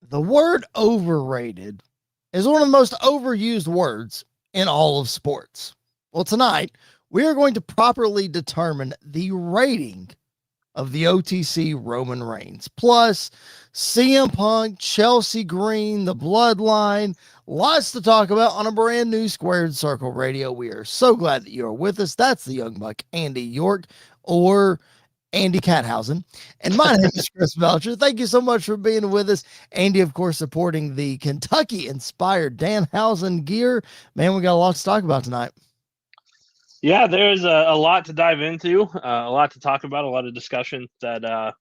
The word overrated is one of the most overused words in all of sports. Well, tonight we are going to properly determine the rating of the OTC Roman Reigns. Plus, CM Punk, Chelsea Green, the Bloodline, lots to talk about on a brand new Squared Circle Radio. We are so glad that you are with us. That's the Young Buck, Andy York, or Andy Cathausen. And my name is Chris Belcher. Thank you so much for being with us. Andy, of course, supporting the Kentucky-inspired Danhausen gear. Man, we got a lot to talk about tonight. Yeah, there's a lot to dive into, a lot to talk about, a lot of discussion that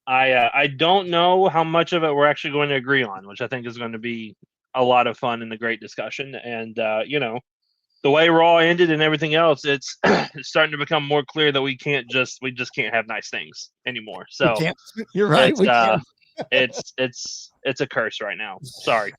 I don't know how much of it we're actually going to agree on, which I think is going to be a lot of fun and a great discussion. And, the way Raw ended and everything else, it's starting to become more clear that we just can't have nice things anymore. So you're right. It's a curse right now. Sorry.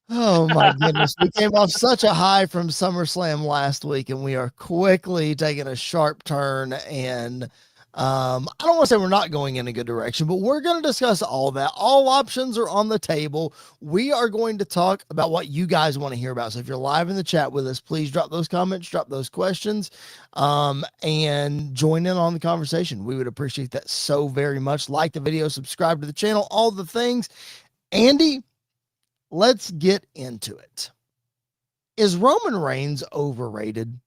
Oh my goodness. We came off such a high from SummerSlam last week, and we are quickly taking a sharp turn. And I don't want to say we're not going in a good direction, but we're going to discuss all that. All options are on the table. We are going to talk about what you guys want to hear about. So if you're live in the chat with us, please drop those comments, drop those questions, and join in on the conversation. We would appreciate that so very much. Like the video, subscribe to the channel, all the things. Andy, let's get into it. Is Roman Reigns overrated?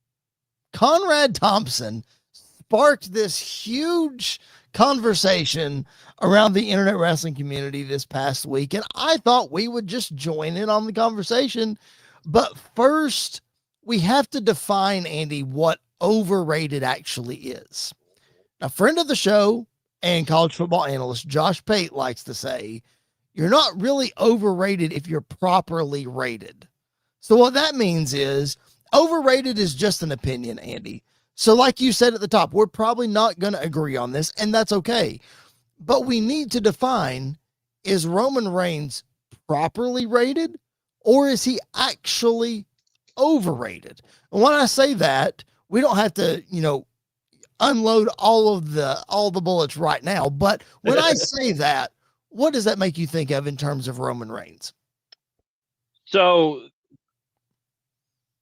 Conrad Thompson sparked this huge conversation around the internet wrestling community this past week, and I thought we would just join in on the conversation. But first, we have to define, Andy, what overrated actually is. A friend of the show and college football analyst Josh Pate likes to say, you're not really overrated if you're properly rated. So what that means is overrated is just an opinion, Andy. So like you said at the top, we're probably not going to agree on this, and that's okay. But we need to define, is Roman Reigns properly rated, or is he actually overrated? And when I say that, we don't have to, unload all the bullets right now. But when I say that, what does that make you think of in terms of Roman Reigns? So,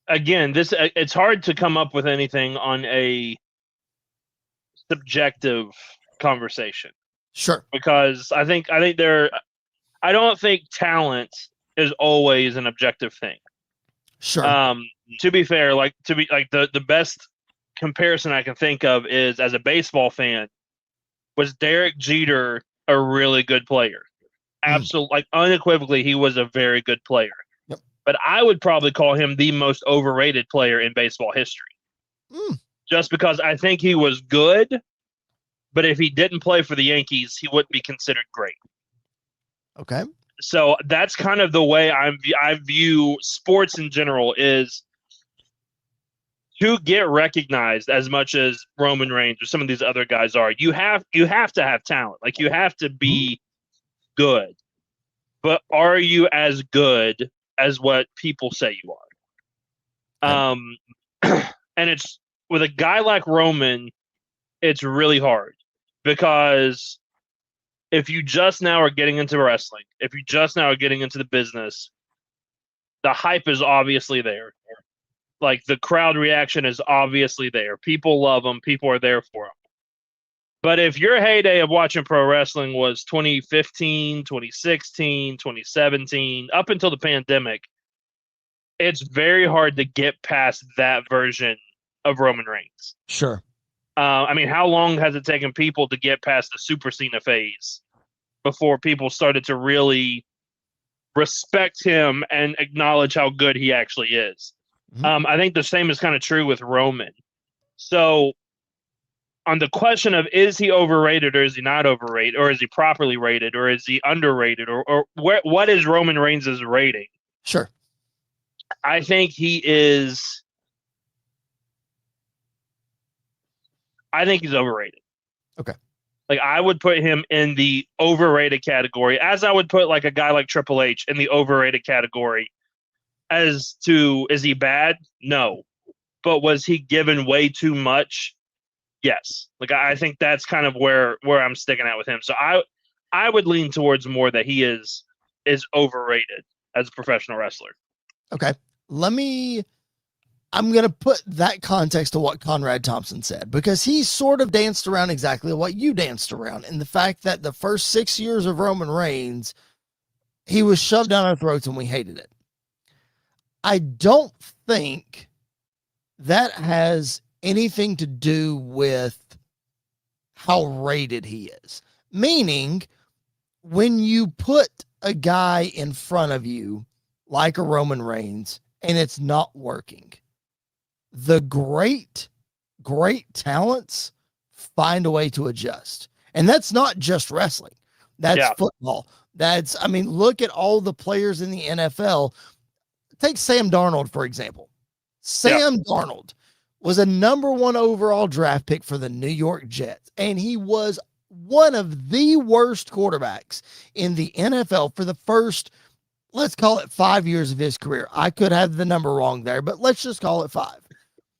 again, it's hard to come up with anything on a subjective conversation. Sure. Because I don't think talent is always an objective thing. Sure. To be fair, the best comparison I can think of is, as a baseball fan, was Derek Jeter a really good player? Absolutely, unequivocally, he was a very good player. Yep. But I would probably call him the most overrated player in baseball history. Just because I think he was good, but if he didn't play for the Yankees, he wouldn't be considered great. Okay. So that's kind of the way I view sports in general, is to get recognized as much as Roman Reigns or some of these other guys are. You have to have talent. Like, you have to be good. But are you as good as what people say you are? And it's, with a guy like Roman, it's really hard, because if you just now are getting into wrestling, if you just now are getting into the business, the hype is obviously there. Like, the crowd reaction is obviously there. People love him. People are there for him. But if your heyday of watching pro wrestling was 2015, 2016, 2017, up until the pandemic, it's very hard to get past that version of Roman Reigns. Sure. How long has it taken people to get past the Super Cena phase before people started to really respect him and acknowledge how good he actually is? I think the same is kind of true with Roman. So, on the question of, is he overrated or is he not overrated, or is he properly rated, or is he underrated, or what is Roman Reigns' rating? Sure. I think he's overrated. Okay. Like, I would put him in the overrated category, as I would put like a guy like Triple H in the overrated category. As to, is he bad? No. But was he given way too much? Yes. Like, I think that's kind of where I'm sticking at with him. So I would lean towards more that he is is overrated as a professional wrestler. Okay. I'm going to put that context to what Conrad Thompson said, because he sort of danced around exactly what you danced around. And the fact that the first 6 years of Roman Reigns, he was shoved down our throats and we hated it. I don't think that has anything to do with how rated he is. Meaning, when you put a guy in front of you like a Roman Reigns and it's not working, the great talents find a way to adjust. And that's not just wrestling. That's football. Look at all the players in the NFL. Take Sam Darnold, for example. Sam Darnold was a number 1 overall draft pick for the New York Jets, and he was one of the worst quarterbacks in the NFL for the first, let's call it 5 years of his career. I could have the number wrong there, but let's just call it 5.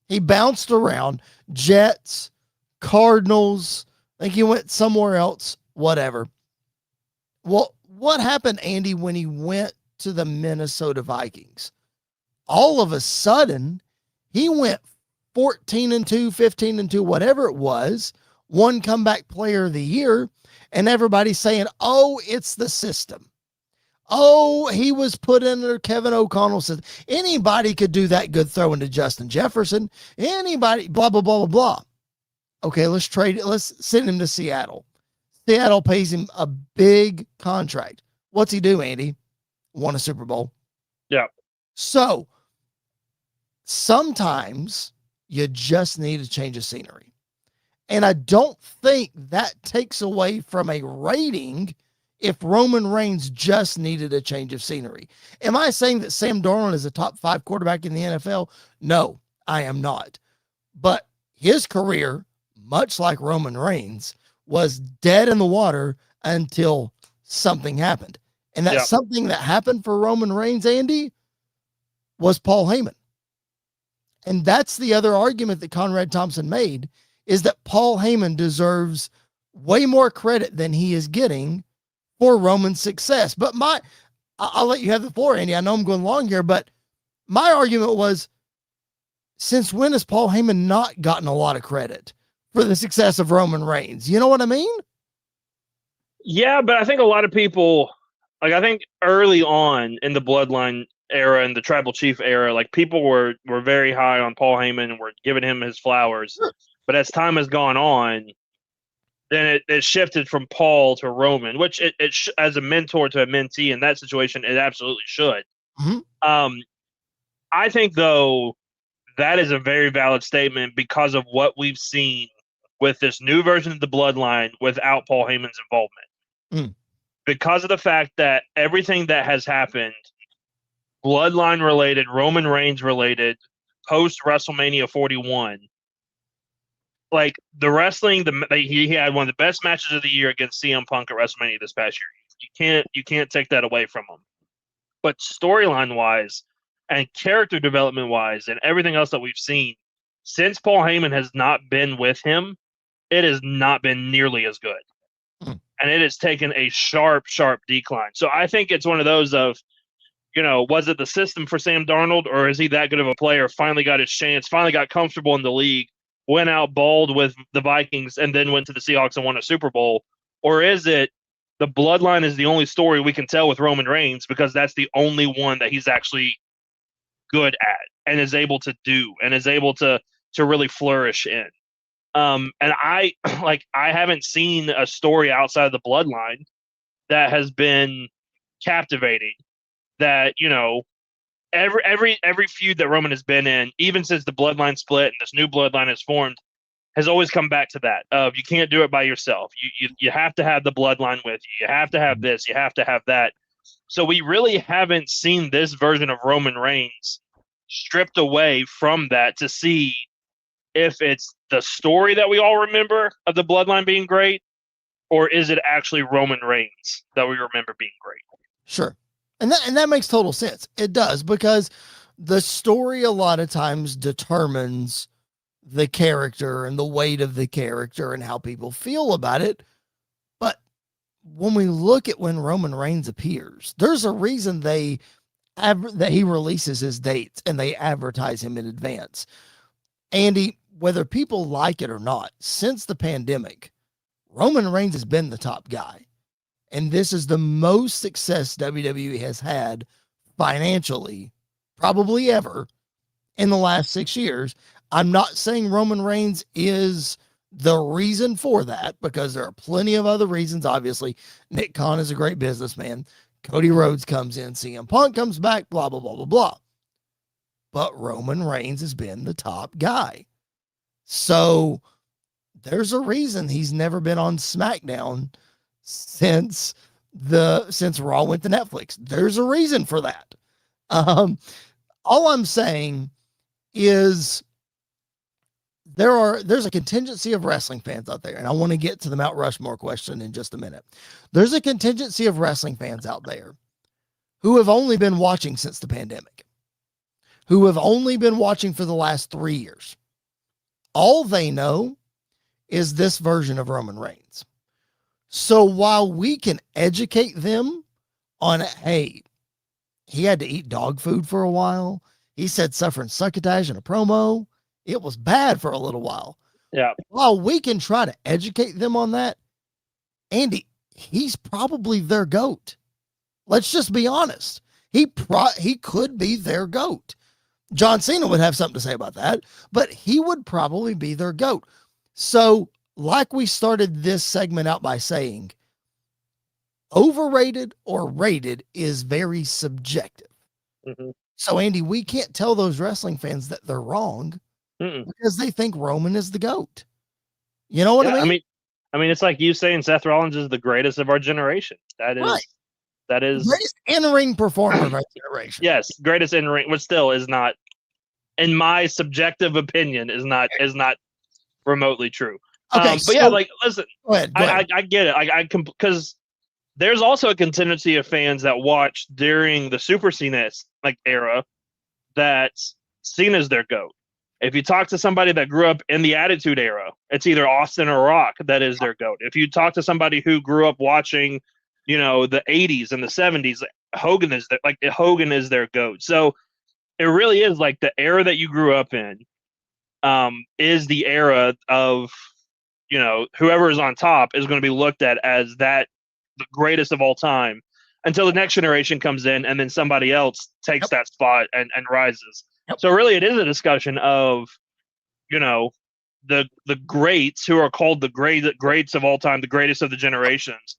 He bounced around Jets, Cardinals. I think he went somewhere else, whatever. Well, what happened, Andy, when he went to the Minnesota Vikings? All of a sudden, he went 14-2, 15-2, whatever it was, won comeback player of the year, and everybody's saying, oh, it's the system. Oh, he was put under Kevin O'Connell. Said anybody could do that good throwing to Justin Jefferson. Anybody, blah, blah, blah, blah, blah. Okay, let's trade it. Let's send him to Seattle. Seattle pays him a big contract. What's he do, Andy? Won a Super Bowl. Yeah. So sometimes you just need a change of scenery. And I don't think that takes away from a rating if Roman Reigns just needed a change of scenery. Am I saying that Sam Darnold is a top 5 quarterback in the NFL? No, I am not. But his career, much like Roman Reigns, was dead in the water until something happened. And that something that happened for Roman Reigns, Andy, was Paul Heyman. And that's the other argument that Conrad Thompson made, is that Paul Heyman deserves way more credit than he is getting for Roman's success. But I'll let you have the floor, Andy. I know I'm going long here, but my argument was, since when has Paul Heyman not gotten a lot of credit for the success of Roman Reigns? You know what I mean? Yeah, but I think a lot of people, I think early on in the Bloodline era and the Tribal Chief era, people were very high on Paul Heyman and were giving him his flowers. Sure. But as time has gone on, then it shifted from Paul to Roman, which it as a mentor to a mentee in that situation, it absolutely should. Mm-hmm. I think, though, that is a very valid statement because of what we've seen with this new version of the Bloodline without Paul Heyman's involvement. Because of the fact that everything that has happened, Bloodline related, Roman Reigns related, post WrestleMania 41, the wrestling, he had one of the best matches of the year against CM Punk at WrestleMania this past year. You can't take that away from him. But storyline wise and character development wise and everything else that we've seen, since Paul Heyman has not been with him, it has not been nearly as good. And it has taken a sharp decline. So I think it's one of those of, was it the system for Sam Darnold, or is he that good of a player? Finally got his chance, finally got comfortable in the league, went out bald with the Vikings, and then went to the Seahawks and won a Super Bowl? Or is it the Bloodline is the only story we can tell with Roman Reigns because that's the only one that he's actually good at and is able to do and is able to really flourish in? And I haven't seen a story outside of the Bloodline that has been captivating, that, every feud that Roman has been in, even since the Bloodline split and this new Bloodline has formed, has always come back to that of, you can't do it by yourself. You have to have the Bloodline with you. You have to have this. You have to have that. So we really haven't seen this version of Roman Reigns stripped away from that to see if it's the story that we all remember of the Bloodline being great, or is it actually Roman Reigns that we remember being great? Sure. And that makes total sense. It does, because the story a lot of times determines the character and the weight of the character and how people feel about it. But when we look at when Roman Reigns appears, there's a reason that he releases his dates and they advertise him in advance. Andy, whether people like it or not, since the pandemic, Roman Reigns has been the top guy. And this is the most success WWE has had financially, probably ever, in the last 6 years. I'm not saying Roman Reigns is the reason for that, because there are plenty of other reasons. Obviously, Nick Khan is a great businessman. Cody Rhodes comes in, CM Punk comes back, blah, blah, blah, blah, blah. But Roman Reigns has been the top guy. So there's a reason he's never been on SmackDown since Raw went to Netflix. There's a reason for that. All I'm saying is there's a contingency of wrestling fans out there, and I want to get to the Mount Rushmore question in just a minute. There's a contingency of wrestling fans out there who have only been watching since the pandemic, who have only been watching for the last 3 years. All they know is this version of Roman Reigns. So while we can educate them on, hey, he had to eat dog food for a while, he said suffering succotash in a promo, it was bad for a little while. Yeah. While we can try to educate them on that, Andy, he's probably their GOAT. Let's just be honest. He could be their GOAT. John Cena would have something to say about that, but he would probably be their GOAT. So, like we started this segment out by saying, overrated or rated is very subjective. Mm-hmm. So, Andy, we can't tell those wrestling fans that they're wrong because they think Roman is the GOAT. You know what I mean? I mean, it's like you saying Seth Rollins is the greatest of our generation. That is greatest in-ring performer of our generation. Yes, greatest in-ring, but still is not, in my subjective opinion, is not remotely true. Okay, but yeah, like, listen, go ahead. I get it. Because there's also a contingency of fans that watched during the Super Cena era that Cena's their GOAT. If you talk to somebody that grew up in the Attitude Era, it's either Austin or Rock that is their GOAT. If you talk to somebody who grew up watching, the 80s and the 70s, Hogan is their GOAT. So it really is like the era that you grew up in is the era of, whoever is on top is going to be looked at as the greatest of all time until the next generation comes in and then somebody else takes that spot and rises. Yep. So really it is a discussion of, the greats who are called the greats of all time, the greatest of the generations.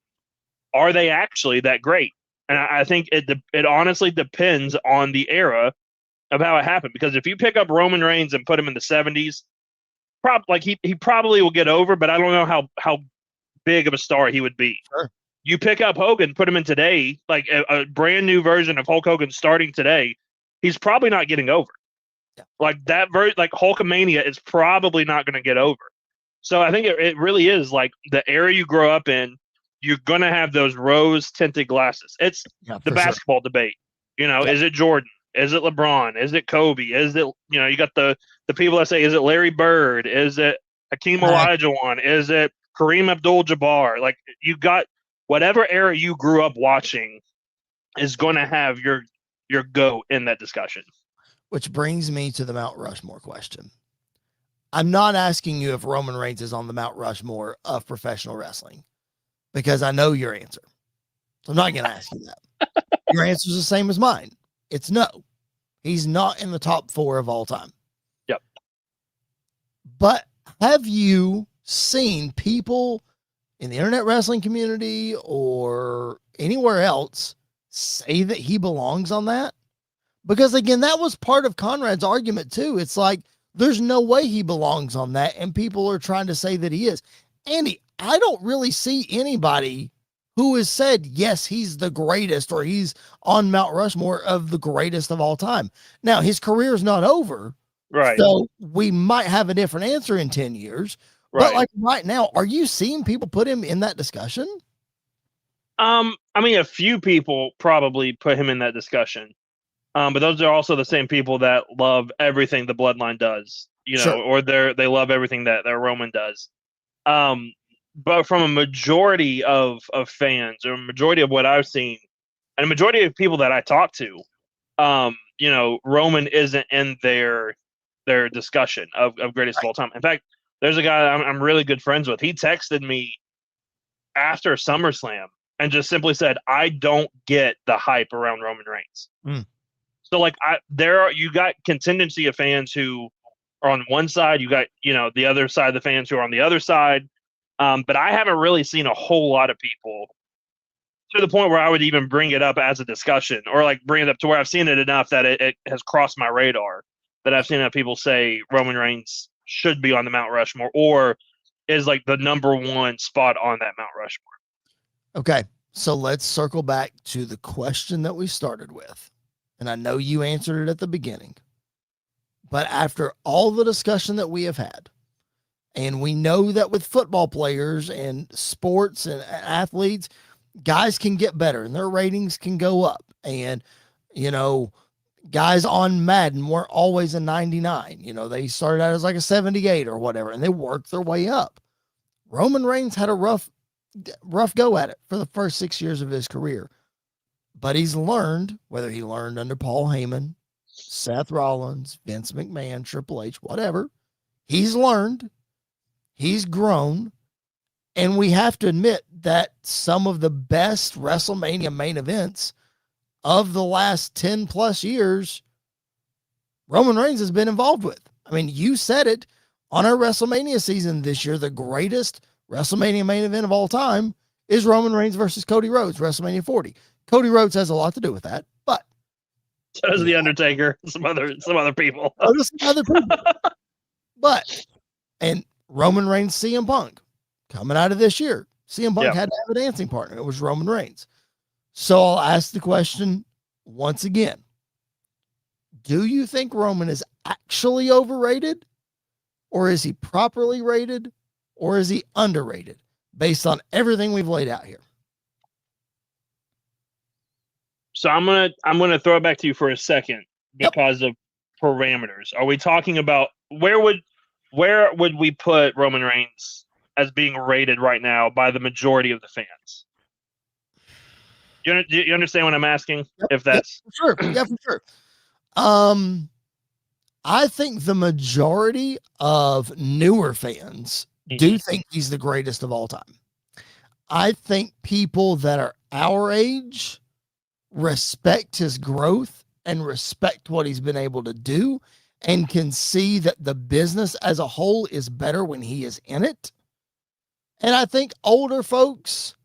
Are they actually that great? And I think it honestly depends on the era of how it happened. Because if you pick up Roman Reigns and put him in the 70s, he probably will get over, but I don't know how big of a star he would be. Sure. You pick up Hogan, put him in today, like a brand new version of Hulk Hogan starting today, he's probably not getting over. Yeah. Like that like Hulkamania is probably not going to get over. So I think it really is like the era you grow up in, you're going to have those rose tinted glasses. It's the basketball debate. Is it Jordan? Is it LeBron? Is it Kobe? Is it, you got the people that say, is it Larry Bird? Is it Hakeem Olajuwon? Is it Kareem Abdul-Jabbar? Like, you got whatever era you grew up watching is going to have your GOAT in that discussion. Which brings me to the Mount Rushmore question. I'm not asking you if Roman Reigns is on the Mount Rushmore of professional wrestling, because I know your answer. So I'm not going to ask you that. Your answer is the same as mine. It's no. He's not in the top 4 of all time. Yep. But have you seen people in the internet wrestling community or anywhere else say that he belongs on that? Because again, that was part of Conrad's argument too. It's like, there's no way he belongs on that. And people are trying to say that he is. Andy, I don't really see anybody who has said, yes, he's the greatest, or he's on Mount Rushmore of the greatest of all time. Now, his career is not over. Right. So we might have a different answer in 10 years. Right. But like right now, are you seeing people put him in that discussion? I mean, a few people probably put him in that discussion. But those are also the same people that love everything the Bloodline does, or they love everything that Roman does. but from a majority of fans, or a majority of what I've seen, and a majority of people that I talk to, Roman isn't in their discussion of greatest of all time. In fact, there's a guy I'm really good friends with. He texted me after SummerSlam and just simply said, "I don't get the hype around Roman Reigns." Mm. So like you got contingency of fans who are on one side, you got the other side of the fans who are on the other side. But I haven't really seen a whole lot of people to the point where I would even bring it up as a discussion, or like bring it up to where I've seen it enough that it has crossed my radar, that I've seen that people say Roman Reigns should be on the Mount Rushmore, or is like the number one spot on that Mount Rushmore. Okay, so let's circle back to the question that we started with. And I know you answered it at the beginning, but after all the discussion that we have had, and we know that with football players and sports and athletes, guys can get better and their ratings can go up. And, guys on Madden weren't always a 99. They started out as like a 78 or whatever, and they worked their way up. Roman Reigns had a rough go at it for the first 6 years of his career. But he's learned, whether he learned under Paul Heyman, Seth Rollins, Vince McMahon, Triple H, whatever, he's learned, he's grown, and we have to admit that some of the best WrestleMania main events of the last 10 plus years, Roman Reigns has been involved with. I mean, you said it on our WrestleMania season this year, the greatest WrestleMania main event of all time is Roman Reigns versus Cody Rhodes, WrestleMania 40. Cody Rhodes has a lot to do with that, but so does The Undertaker, some other people. And Roman Reigns, CM Punk, coming out of this year, CM Punk had to have a dancing partner. It was Roman Reigns. So I'll ask the question once again: do you think Roman is actually overrated, or is he properly rated, or is he underrated based on everything we've laid out here? So I'm gonna throw it back to you for a second because of parameters. Are we talking about where would we put Roman Reigns as being rated right now by the majority of the fans? You understand what I'm asking? If that's for sure. I think the majority of newer fans do think he's the greatest of all time. I think people that are our age respect his growth and respect what he's been able to do, and can see that the business as a whole is better when he is in it. And I think older folks,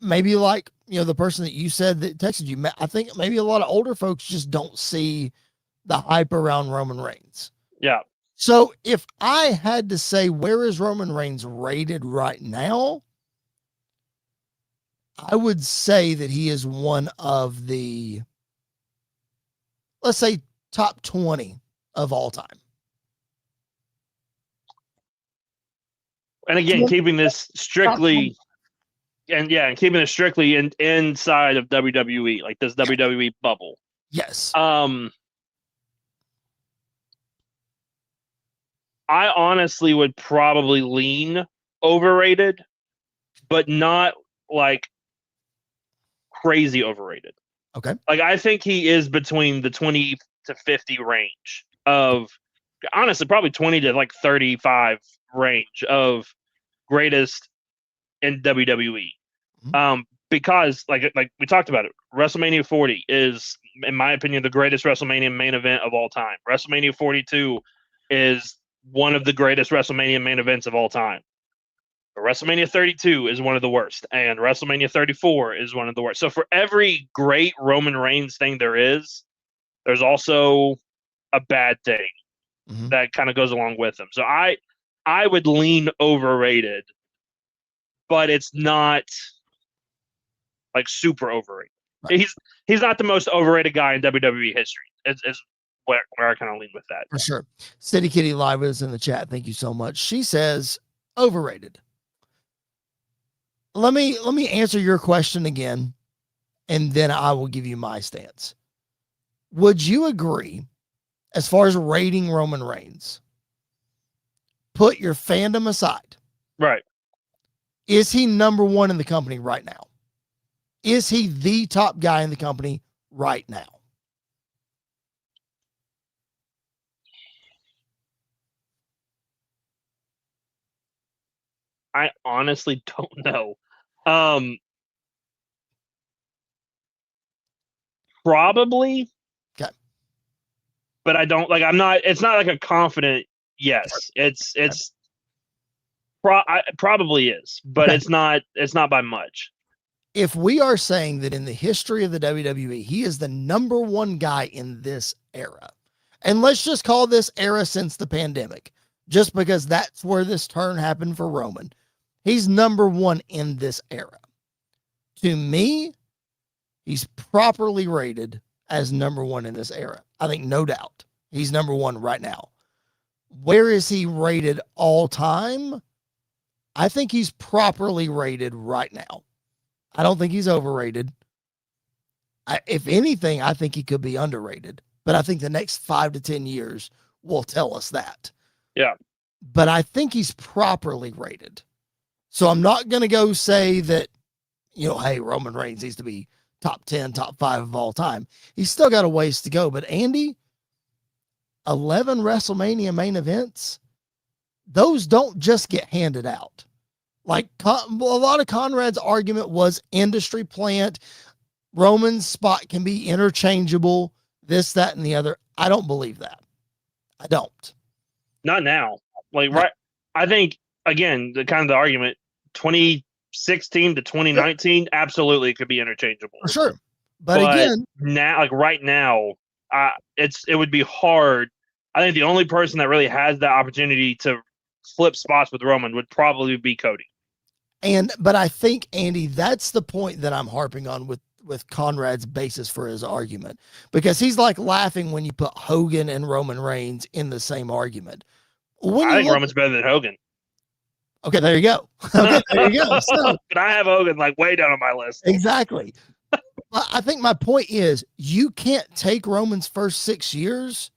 maybe the person that you said that texted you, I think maybe a lot of older folks just don't see the hype around Roman Reigns. Yeah. So if I had to say, where is Roman Reigns rated right now, I would say that he is one of the, let's say, top 20 of all time. And again, keeping this strictly, and keeping this strictly inside of WWE, like this WWE bubble. Yes. I honestly would probably lean overrated, but not like crazy overrated. Okay. Like I think he is between the 20 to 50 range of, honestly, probably 20 to like 35 range of greatest in WWE. Because like we talked about it, WrestleMania 40 is, in my opinion, the greatest WrestleMania main event of all time. WrestleMania 42 is one of the greatest WrestleMania main events of all time. But WrestleMania 32 is one of the worst, and WrestleMania 34 is one of the worst. So for every great Roman Reigns thing there's also a bad thing that kind of goes along with them. So I would lean overrated, but it's not like super overrated. Right. He's not the most overrated guy in WWE history. Is where I kind of lean with that. For sure. City Kitty Live is in the chat. Thank you so much. She says overrated. Let me answer your question again, and then I will give you my stance. Would you agree, as far as rating Roman Reigns, put your fandom aside? Right. Is he number one in the company right now? Is he the top guy in the company right now? I honestly don't know. Probably. Okay. But I don't I'm not, it's not like a confident yes. Probably is, but Okay. it's not by much. If we are saying that in the history of the WWE, he is the number one guy in this era, and let's just call this era since the pandemic, just because that's where this turn happened for Roman. He's number one in this era. To me, he's properly rated as number one in this era. I think no doubt he's number one right now. Where is he rated all time? I think he's properly rated right now. I don't think he's overrated. If anything, I think he could be underrated, but I think the next 5 to 10 years will tell us that. Yeah. But I think he's properly rated. So I'm not going to go say that, hey, Roman Reigns needs to be top 10, top 5 of all time. He's still got a ways to go. But Andy, 11 WrestleMania main events, those don't just get handed out. Like a lot of Conrad's argument was industry plant. Roman's spot can be interchangeable, this, that, and the other. I don't believe that. I don't. Not now. Right. I think, again, the argument, 2016 to 2019, absolutely it could be interchangeable. For sure. But again, now, right now, it would be hard. I think the only person that really has that opportunity to flip spots with Roman would probably be Cody. But I think, Andy, that's the point that I'm harping on with Conrad's basis for his argument, because he's like laughing when you put Hogan and Roman Reigns in the same argument. I think Roman's better than Hogan. Okay, there you go. Okay, there you go. So, but I have Hogan way down on my list. Exactly. I think my point is you can't take Roman's first 6 years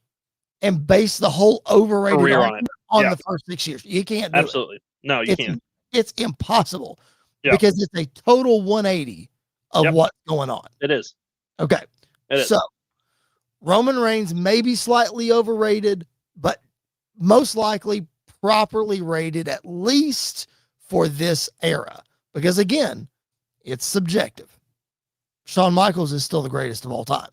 and base the whole overrated career on the first 6 years. You can't do Absolutely. it. No, you can't. It's impossible because it's a total 180 of what's going on. It is. Okay. So Roman Reigns may be slightly overrated, but most likely properly rated, at least for this era. Because again, it's subjective. Shawn Michaels is still the greatest of all time.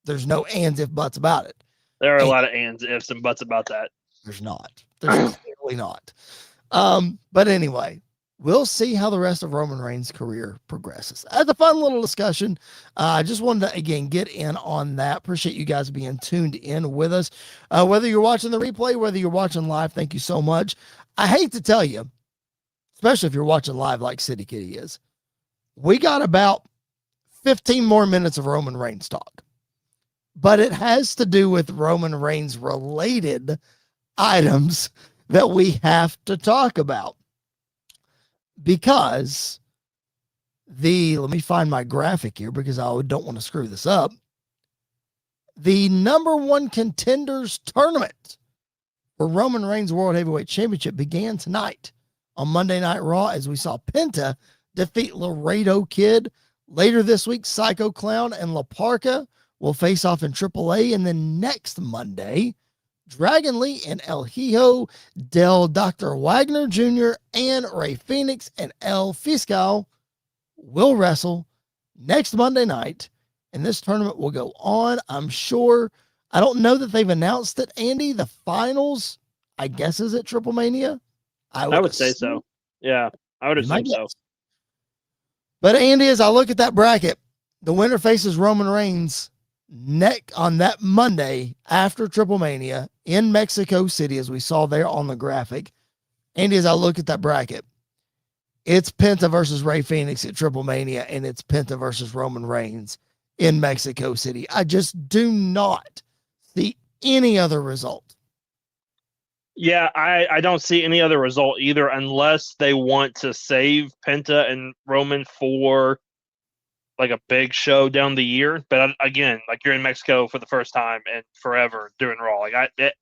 There's no ands, if, buts about it. There are a lot of ands, ifs, and buts about that. There's not. There's clearly not. But anyway, we'll see how the rest of Roman Reigns' career progresses. That's a fun little discussion. I just wanted to, again, get in on that. Appreciate you guys being tuned in with us. Whether you're watching the replay, whether you're watching live, thank you so much. I hate to tell you, especially if you're watching live like City Kitty is, we got about 15 more minutes of Roman Reigns talk. But it has to do with Roman Reigns related items that we have to talk about. Because let me find my graphic here because I don't want to screw this up. The number one contenders tournament for Roman Reigns World Heavyweight Championship began tonight on Monday Night Raw as we saw Penta defeat Laredo Kid. Later this week, Psycho Clown and La Parka will face off in AAA. And then next Monday, Dragon Lee and El Hijo del Dr. Wagner Jr. and Rey Fenix and El Fiscal will wrestle next Monday night. And this tournament will go on, I'm sure. I don't know that they've announced it, Andy. The finals, I guess, is at Triple Mania. I would say so. Yeah, I would assume so. But Andy, as I look at that bracket, the winner faces Roman Reigns on that Monday after Triple Mania in Mexico City, as we saw there on the graphic. Andy, as I look at that bracket, it's Penta versus Rey Fenix at Triple Mania, and it's Penta versus Roman Reigns in Mexico City. I just do not see any other result. Yeah, I don't see any other result either, unless they want to save Penta and Roman for a big show down the year. But again, you're in Mexico for the first time and forever doing Raw. It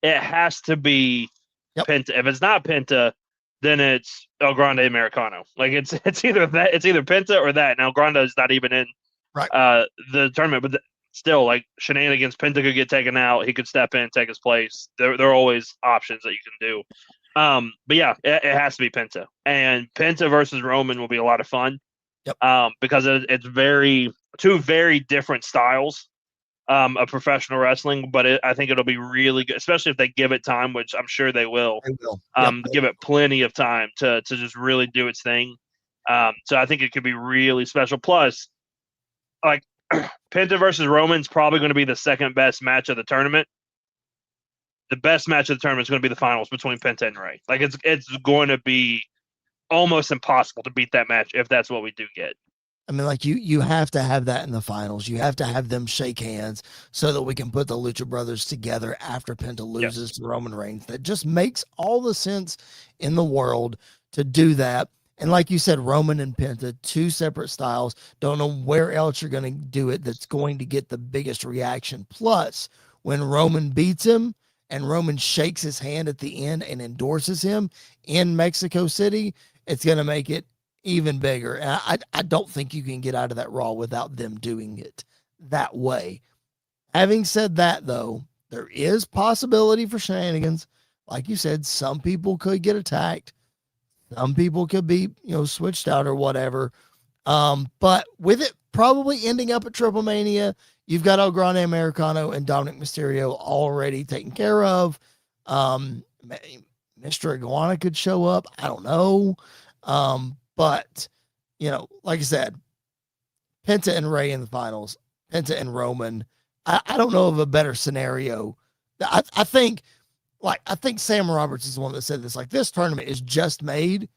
has to be Penta. If it's not Penta, then it's El Grande Americano. Like it's either that, it's either Penta or that. Now Grande is not even in Right. the tournament, but still, like shenanigans, Penta could get taken out. He could step in, take his place. There are always options that you can do. But yeah, it has to be Penta, and Penta versus Roman will be a lot of fun. Yep. Because it's two very different styles of professional wrestling, but I think it'll be really good, especially if they give it time, which I'm sure they will. They will. Yep. Give it plenty of time to just really do its thing. So I think it could be really special. Plus, like Penta versus Roman's probably going to be the second best match of the tournament. The best match of the tournament is going to be the finals between Penta and Ray. Like it's going to be almost impossible to beat that match if that's what we do get. I mean, like you have to have that in the finals. You have to have them shake hands so that we can put the Lucha Brothers together after Penta loses to Roman Reigns. That just makes all the sense in the world to do that. And like you said, Roman and Penta, two separate styles. Don't know where else you're going to do it that's going to get the biggest reaction. Plus, when Roman beats him and Roman shakes his hand at the end and endorses him in Mexico City, it's going to make it even bigger. And I don't think you can get out of that Raw without them doing it that way. Having said that, though, there is possibility for shenanigans. Like you said, some people could get attacked. Some people could be, switched out or whatever. But with it probably ending up at Triple Mania, you've got El Grande Americano and Dominic Mysterio already taken care of. Mr. Iguana could show up. I don't know. But, like I said, Penta and Ray in the finals, Penta and Roman. I don't know of a better scenario. I think Sam Roberts is the one that said this. Like, this tournament is just made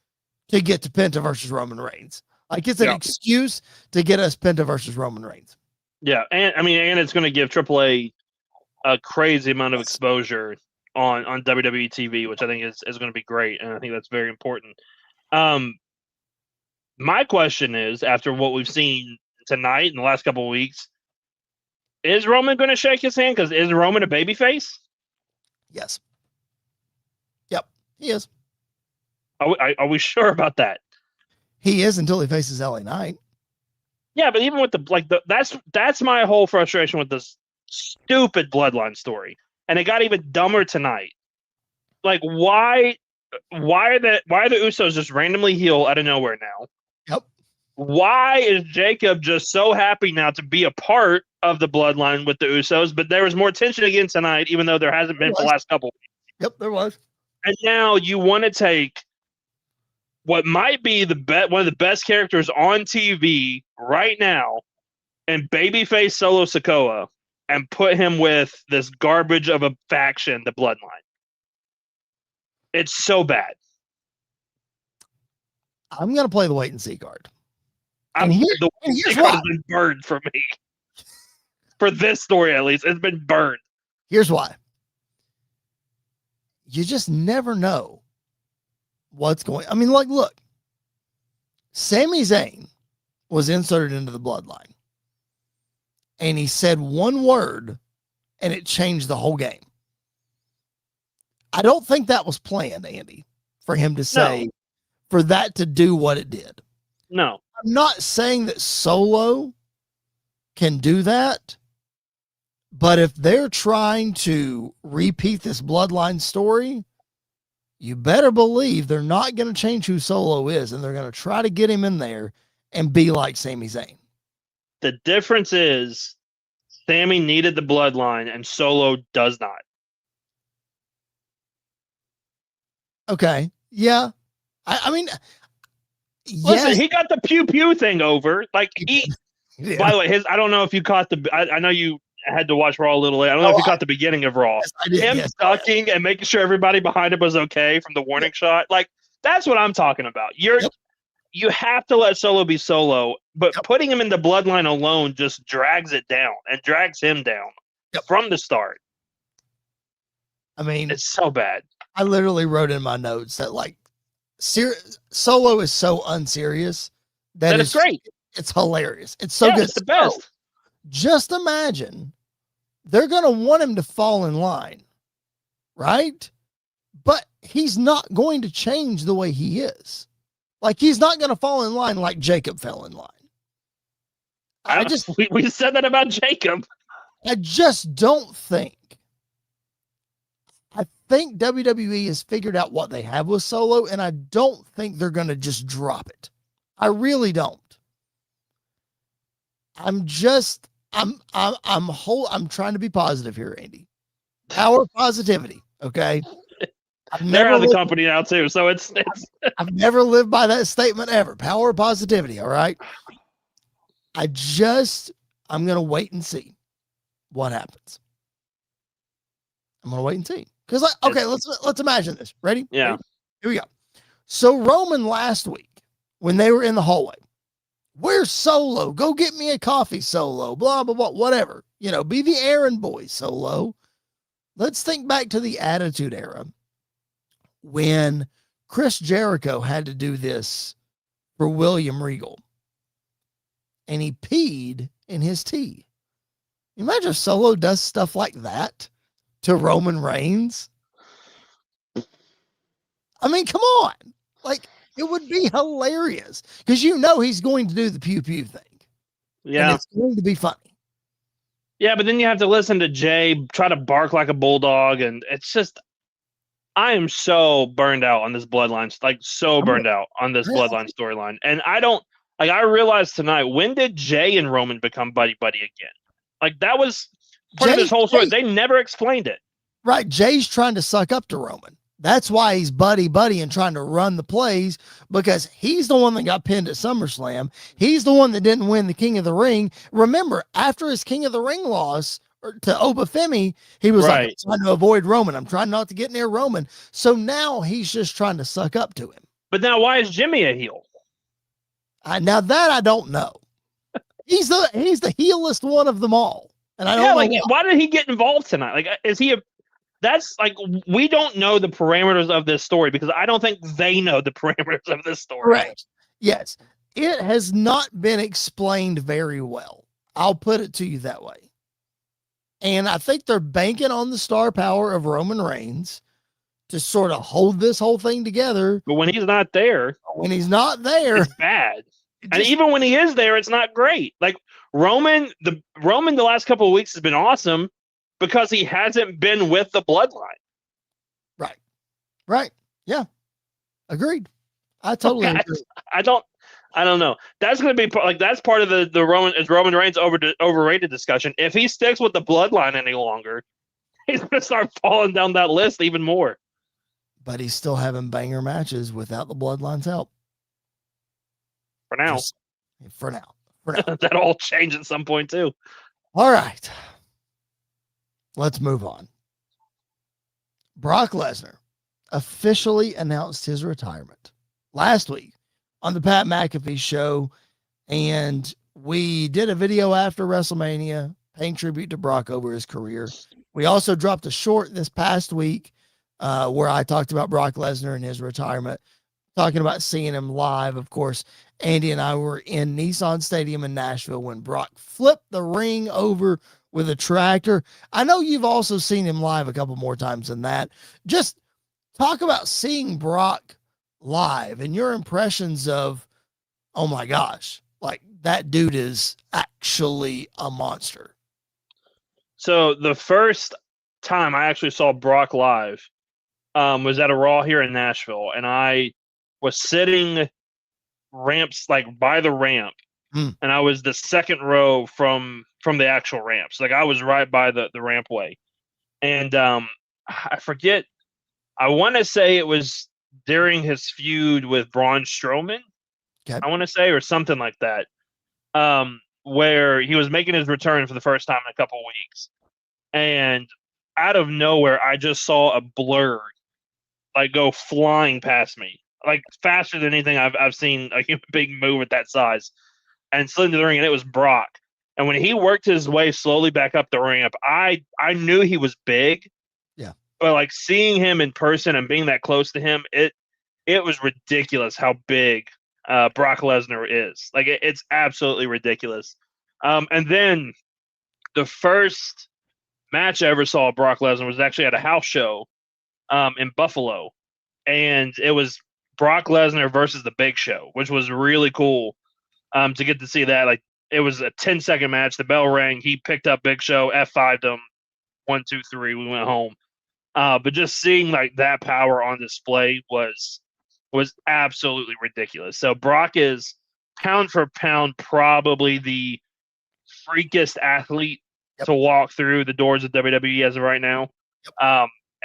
to get to Penta versus Roman Reigns. Like, it's an excuse to get us Penta versus Roman Reigns. Yeah, and it's going to give AAA a crazy amount of exposure on WWE TV, which I think is going to be great, and I think that's very important. My question is, after what we've seen tonight in the last couple of weeks, is Roman going to shake his hand? Because is Roman a babyface? Yes. Yep, he is. Are we sure about that? He is until he faces LA Knight. Yeah, but even with that's my whole frustration with this stupid bloodline story, and it got even dumber tonight. Like, why are the Usos just randomly heel out of nowhere now? Yep. Why is Jacob just so happy now to be a part of the bloodline with the Usos? But there was more tension again tonight, even though there hasn't been for the last couple weeks. Yep, there was. And now you want to take what might be one of the best characters on TV right now and babyface Solo Sikoa and put him with this garbage of a faction, the Bloodline. It's so bad. I'm going to play the wait and see card. The wait and see card has been burned for me. For this story, at least, it's been burned. Here's why. You just never know what's going. I mean, like, look, Sami Zayn was inserted into the bloodline, and he said one word, and it changed the whole game. I don't think that was planned, Andy, for him to say, for that to do what it did. No. I'm not saying that Solo can do that, but if they're trying to repeat this bloodline story, you better believe they're not going to change who Solo is, and they're going to try to get him in there and be like Sami Zayn. The difference is Sami needed the bloodline, and Solo does not. Okay. Yeah. I mean, listen, he got the pew pew thing over. Like yeah. By the way, I don't know if you caught I know you had to watch Raw a little late. I don't know if you caught the beginning of Raw. Yes, I did, him ducking and making sure everybody behind him was okay from the warning shot. Like, that's what I'm talking about. You have to let Solo be Solo, but putting him in the bloodline alone just drags it down and drags him down from the start. I mean, it's so bad. I literally wrote in my notes that, like, Solo is so unserious that it's great. It's hilarious. It's so good. It's the best. So, just imagine they're going to want him to fall in line, right? but he's not going to change the way he is. Like, he's not going to fall in line like Jacob fell in line. We said that about Jacob. I just don't think. I think WWE has figured out what they have with Solo, and I don't think they're going to just drop it. I really don't. I'm trying to be positive here, Andy. Power positivity, okay? They're out of the company now too, so it's I've never lived by that statement ever. Power positivity, all right? I'm gonna wait and see what happens. I'm gonna wait and see. Because let's imagine this. Ready? Yeah. Ready? Here we go. So Roman last week, when they were in the hallway, where's Solo? Go get me a coffee, Solo. Blah, blah, blah, whatever. Be the errand boy, Solo. Let's think back to the Attitude Era when Chris Jericho had to do this for William Regal. And he peed in his tea. Imagine if Solo does stuff like that to Roman Reigns. I mean, come on. Like, it would be hilarious because he's going to do the pew pew thing. Yeah. And it's going to be funny. Yeah, but then you have to listen to Jay try to bark like a bulldog, and it's just, I am so burned out on this bloodline, burned out on this bloodline storyline. And I realized tonight, when did Jay and Roman become buddy-buddy again? Like, that was part of this whole story. They never explained it. Right. Jay's trying to suck up to Roman. That's why he's buddy and trying to run the plays, because he's the one that got pinned at SummerSlam. He's the one that didn't win the King of the Ring. Remember, after his King of the Ring loss to Obafemi, he was like, I'm trying to avoid Roman. I'm trying not to get near Roman. So now he's just trying to suck up to him. But now why is Jimmy a heel? Now that I don't know. He's the heelest one of them all. And I don't know why did he get involved tonight? Like, is he that's like, we don't know the parameters of this story because I don't think they know the parameters of this story. Right. Yes. It has not been explained very well. I'll put it to you that way. And I think they're banking on the star power of Roman Reigns to sort of hold this whole thing together. But when he's not there, it's bad. And even when he is there, it's not great. Like, Roman the last couple of weeks has been awesome because he hasn't been with the bloodline. Right. Yeah. Agreed. I totally agree. I don't know. That's going to be that's part of the Roman Reigns overrated discussion. If he sticks with the bloodline any longer, he's going to start falling down that list even more. But he's still having banger matches without the bloodline's help. For now. For now. That'll all change at some point too. All right. Let's move on. Brock Lesnar officially announced his retirement last week on the Pat McAfee show. And we did a video after WrestleMania paying tribute to Brock over his career. We also dropped a short this past week where I talked about Brock Lesnar and his retirement, talking about seeing him live. Of course, Andy and I were in Nissan Stadium in Nashville when Brock flipped the ring over with a tractor. I know you've also seen him live a couple more times than that. Just talk about seeing Brock live and your impressions of, oh my gosh, like, that dude is actually a monster. So the first time I actually saw Brock live was at a Raw here in Nashville, and I was sitting ramps, like by the ramp, and I was the second row from the actual ramps. Like, I was right by the rampway, and I forget. I want to say it was during his feud with Braun Strowman. Okay. I want to say, or something like that, where he was making his return for the first time in a couple weeks, and out of nowhere, I just saw a blur like go flying past me, like faster than anything I've seen a human being move at that size, and slid into the ring, and it was Brock. And when he worked his way slowly back up the ramp, I knew he was big. Yeah. But like, seeing him in person and being that close to him, it was ridiculous how big Brock Lesnar is. Like, it's absolutely ridiculous. And then the first match I ever saw of Brock Lesnar was actually at a house show in Buffalo, and it was Brock Lesnar versus the Big Show, which was really cool to get to see that. Like, it was a 10-second match. The bell rang. He picked up Big Show, F5'd him. 1, 2, 3. We went home. But just seeing like that power on display was absolutely ridiculous. So Brock is pound for pound probably the freakiest athlete to walk through the doors of WWE as of right now,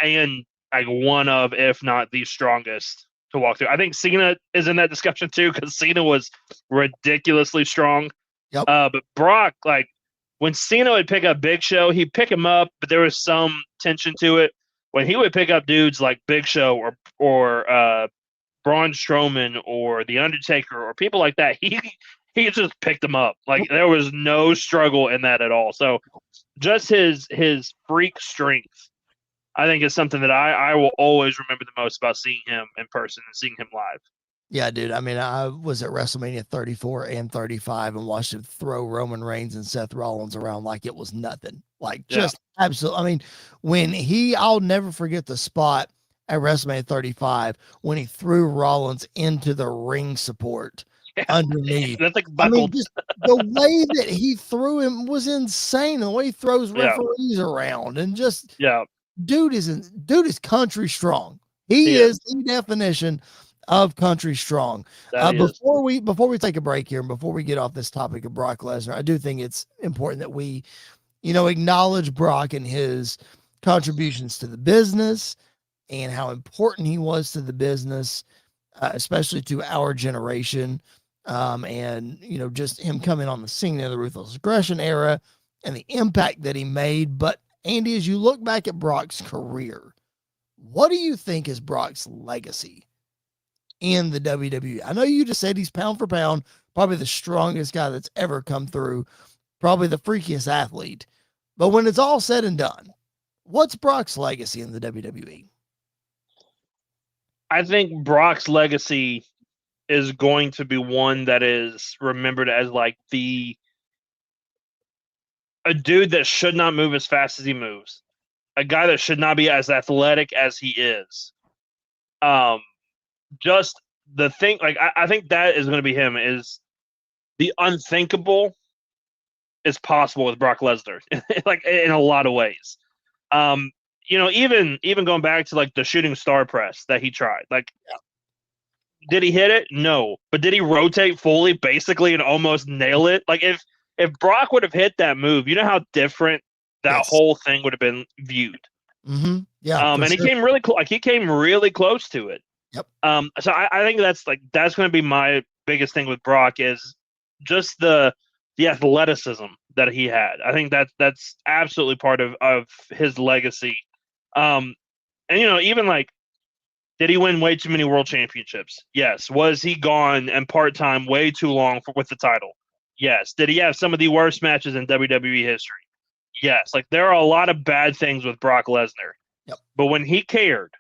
and like one of, if not the strongest to walk through. I think Cena is in that discussion too, because Cena was ridiculously strong. But Brock, like, when Cena would pick up Big Show, he'd pick him up, but there was some tension to it. When he would pick up dudes like Big Show or Braun Strowman or The Undertaker or people like that, he just picked them up. Like, there was no struggle in that at all. So just his freak strength, I think, is something that I will always remember the most about seeing him in person and seeing him live. Yeah, dude. I mean, I was at WrestleMania 34 and 35 and watched him throw Roman Reigns and Seth Rollins around like it was nothing. Like, just absolutely. I mean, I'll never forget the spot at WrestleMania 35 when he threw Rollins into the ring support underneath. That's like buckled. I mean, just the way that he threw him was insane. The way he throws referees around, and just dude is country strong. He is the definition of country strong. Before we take a break here and before we get off this topic of Brock Lesnar, I do think it's important that we, acknowledge Brock and his contributions to the business and how important he was to the business, especially to our generation. And just him coming on the scene in the Ruthless Aggression era and the impact that he made. But Andy, as you look back at Brock's career, what do you think is Brock's legacy in the WWE? I know you just said he's pound for pound, probably the strongest guy that's ever come through, probably the freakiest athlete. But when it's all said and done, what's Brock's legacy in the WWE? I think Brock's legacy is going to be one that is remembered as like a dude that should not move as fast as he moves, a guy that should not be as athletic as he is. Just the thing, like, I think that is going to be him, is the unthinkable is possible with Brock Lesnar, like, in a lot of ways. Even going back to like the shooting star press that he tried, like, did he hit it? No. But did he rotate fully, basically, and almost nail it? Like, if Brock would have hit that move, you know how different that whole thing would have been viewed. Mm-hmm. Yeah. And he came really close. Like, he came really close to it. Yep. So I think that's going to be my biggest thing with Brock, is just the athleticism that he had. I think that's absolutely part of his legacy. And even like, did he win way too many world championships? Yes. Was he gone and part-time way too long with the title? Yes. Did he have some of the worst matches in WWE history? Yes. Like, there are a lot of bad things with Brock Lesnar. Yep. But when he cared,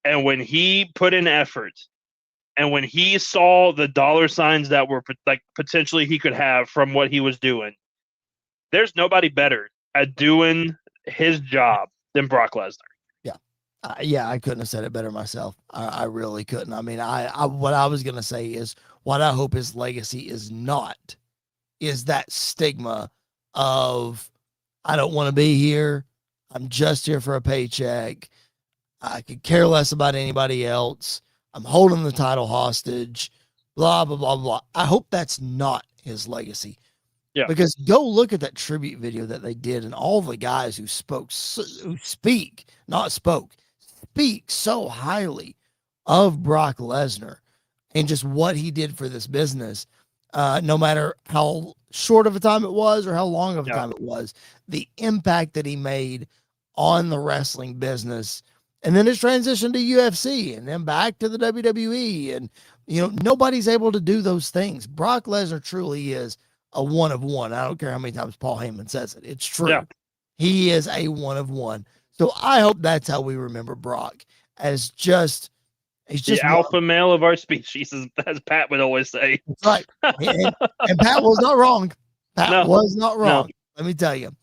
and when he put in effort, and when he saw the dollar signs that were like potentially he could have from what he was doing, there's nobody better at doing his job than Brock Lesnar. Yeah, I couldn't have said it better myself. I really couldn't. I mean, what I was going to say is, what I hope his legacy is not is that stigma of, I don't want to be here. I'm just here for a paycheck. I could care less about anybody else. I'm holding the title hostage, blah, blah, blah, blah. I hope that's not his legacy. Yeah. Because go look at that tribute video that they did, and all the guys who speak so highly of Brock Lesnar and just what he did for this business, no matter how short of a time it was or how long of a time it was, the impact that he made on the wrestling business, and then his transition to UFC and then back to the WWE. And, nobody's able to do those things. Brock Lesnar truly is a one of one. I don't care how many times Paul Heyman says it. It's true. Yeah. He is a one of one. So I hope that's how we remember Brock, as he's just the alpha male of our species, as Pat would always say. Right. And Pat was not wrong. Pat was not wrong. Let me tell you.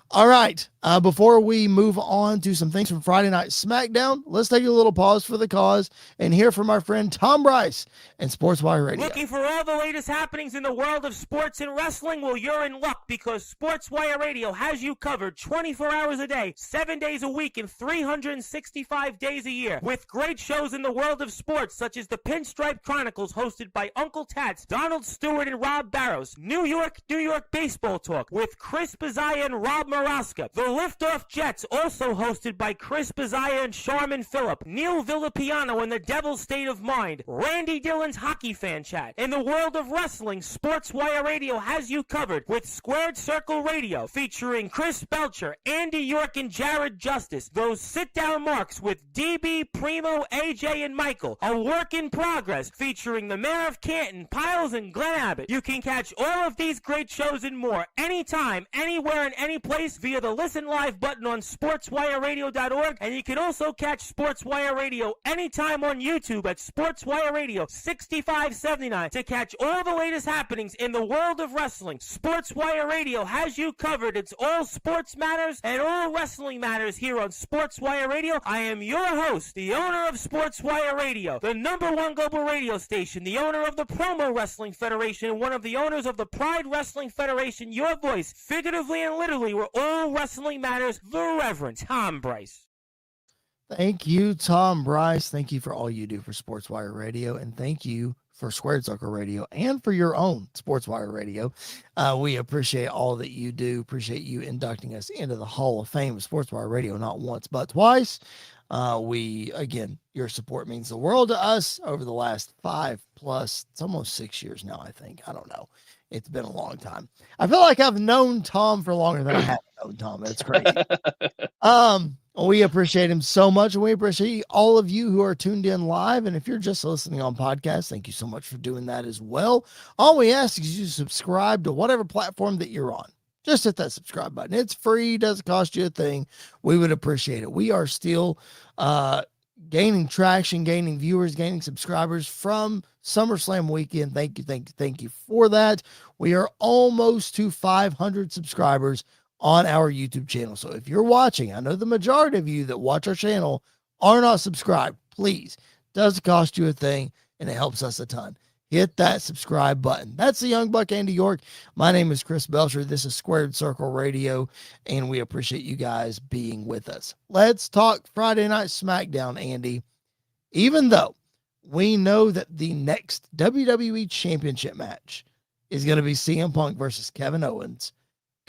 All right. Before we move on to some things from Friday Night SmackDown, let's take a little pause for the cause and hear from our friend Tom Bryce and SportsWire Radio. Looking for all the latest happenings in the world of sports and wrestling? Well, you're in luck because SportsWire Radio has you covered 24 hours a day, 7 days a week, and 365 days a year. With great shows in the world of sports, such as the Pinstripe Chronicles, hosted by Uncle Tats, Donald Stewart, and Rob Barrows. New York Baseball Talk with Chris Bazaya and Rob Maraska. The Liftoff Jets, also hosted by Chris Bazaya and Sharman Phillip. Neil Villapiano and the Devil's State of Mind. Randy Dillon's Hockey Fan Chat. In the world of wrestling, SportsWire Radio has you covered with Squared Circle Radio, featuring Chris Belcher, Andy York, and Jared Justice. Those sit-down marks with DB, Primo, AJ, and Michael. A work in progress, featuring the Mayor of Canton, Piles, and Glenn Abbott. You can catch all of these great shows and more anytime, anywhere, and any place via the Listen Live button on SportsWireRadio.org, and you can also catch SportsWire Radio anytime on YouTube at SportsWire Radio 6579 to catch all the latest happenings in the world of wrestling. SportsWire Radio has you covered. It's all sports matters and all wrestling matters here on SportsWire Radio. I am your host, the owner of SportsWire Radio, the #1 global radio station, the owner of the Promo Wrestling Federation, and one of the owners of the Pride Wrestling Federation. Your voice, figuratively and literally, where all wrestling matters, the Reverend Tom Bryce. Thank you, Tom Bryce. Thank you for all you do for SportsWire Radio, and thank you for Squared Circle Radio and for your own SportsWire Radio. We appreciate all that you do. Appreciate you inducting us into the Hall of Fame of SportsWire Radio, not once, but twice. Again, your support means the world to us over the last 5+, it's almost 6 years now, I think. I don't know. It's been a long time. I feel like I've known Tom for longer than I have known Tom. It's crazy. We appreciate him so much, and we appreciate all of you who are tuned in live. And if you're just listening on podcast, thank you so much for doing that as well. All we ask is you subscribe to whatever platform that you're on. Just hit that subscribe button. It's free, doesn't cost you a thing. We would appreciate it. We are still gaining traction, gaining viewers, gaining subscribers from SummerSlam weekend. Thank you for that. We are almost to 500 subscribers on our YouTube channel. So if you're watching, I know the majority of you that watch our channel are not subscribed. Please, doesn't cost you a thing, and it helps us a ton. Hit that subscribe button. That's the Young Buck Andy York. My name is Chris Belcher. This is Squared Circle Radio, and we appreciate you guys being with us. Let's talk Friday Night SmackDown, Andy. Even though we know that the next WWE Championship match is going to be CM Punk versus Kevin Owens,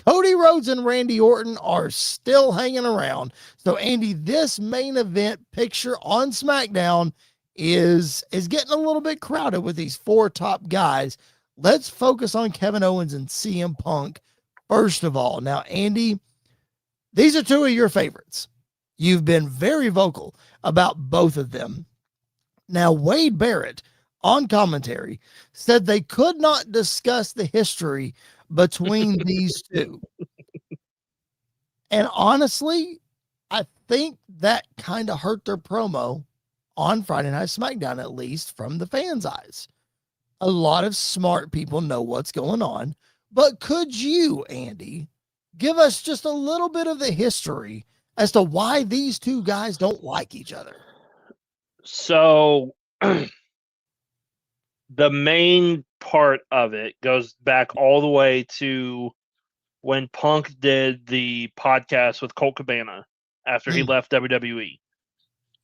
Cody Rhodes and Randy Orton are still hanging around. So, Andy, this main event picture on SmackDown is getting a little bit crowded with these 4 top guys. Let's focus on Kevin Owens and CM Punk first of all. Now, Andy, these are 2 of your favorites. You've been very vocal about both of them. Now, Wade Barrett on commentary said they could not discuss the history between these 2. And honestly, I think that kind of hurt their promo on Friday Night SmackDown, at least from the fans' eyes. A lot of smart people know what's going on, but could you, Andy, give us just a little bit of the history as to why these 2 guys don't like each other? So the main part of it goes back all the way to when Punk did the podcast with Colt Cabana after he left WWE.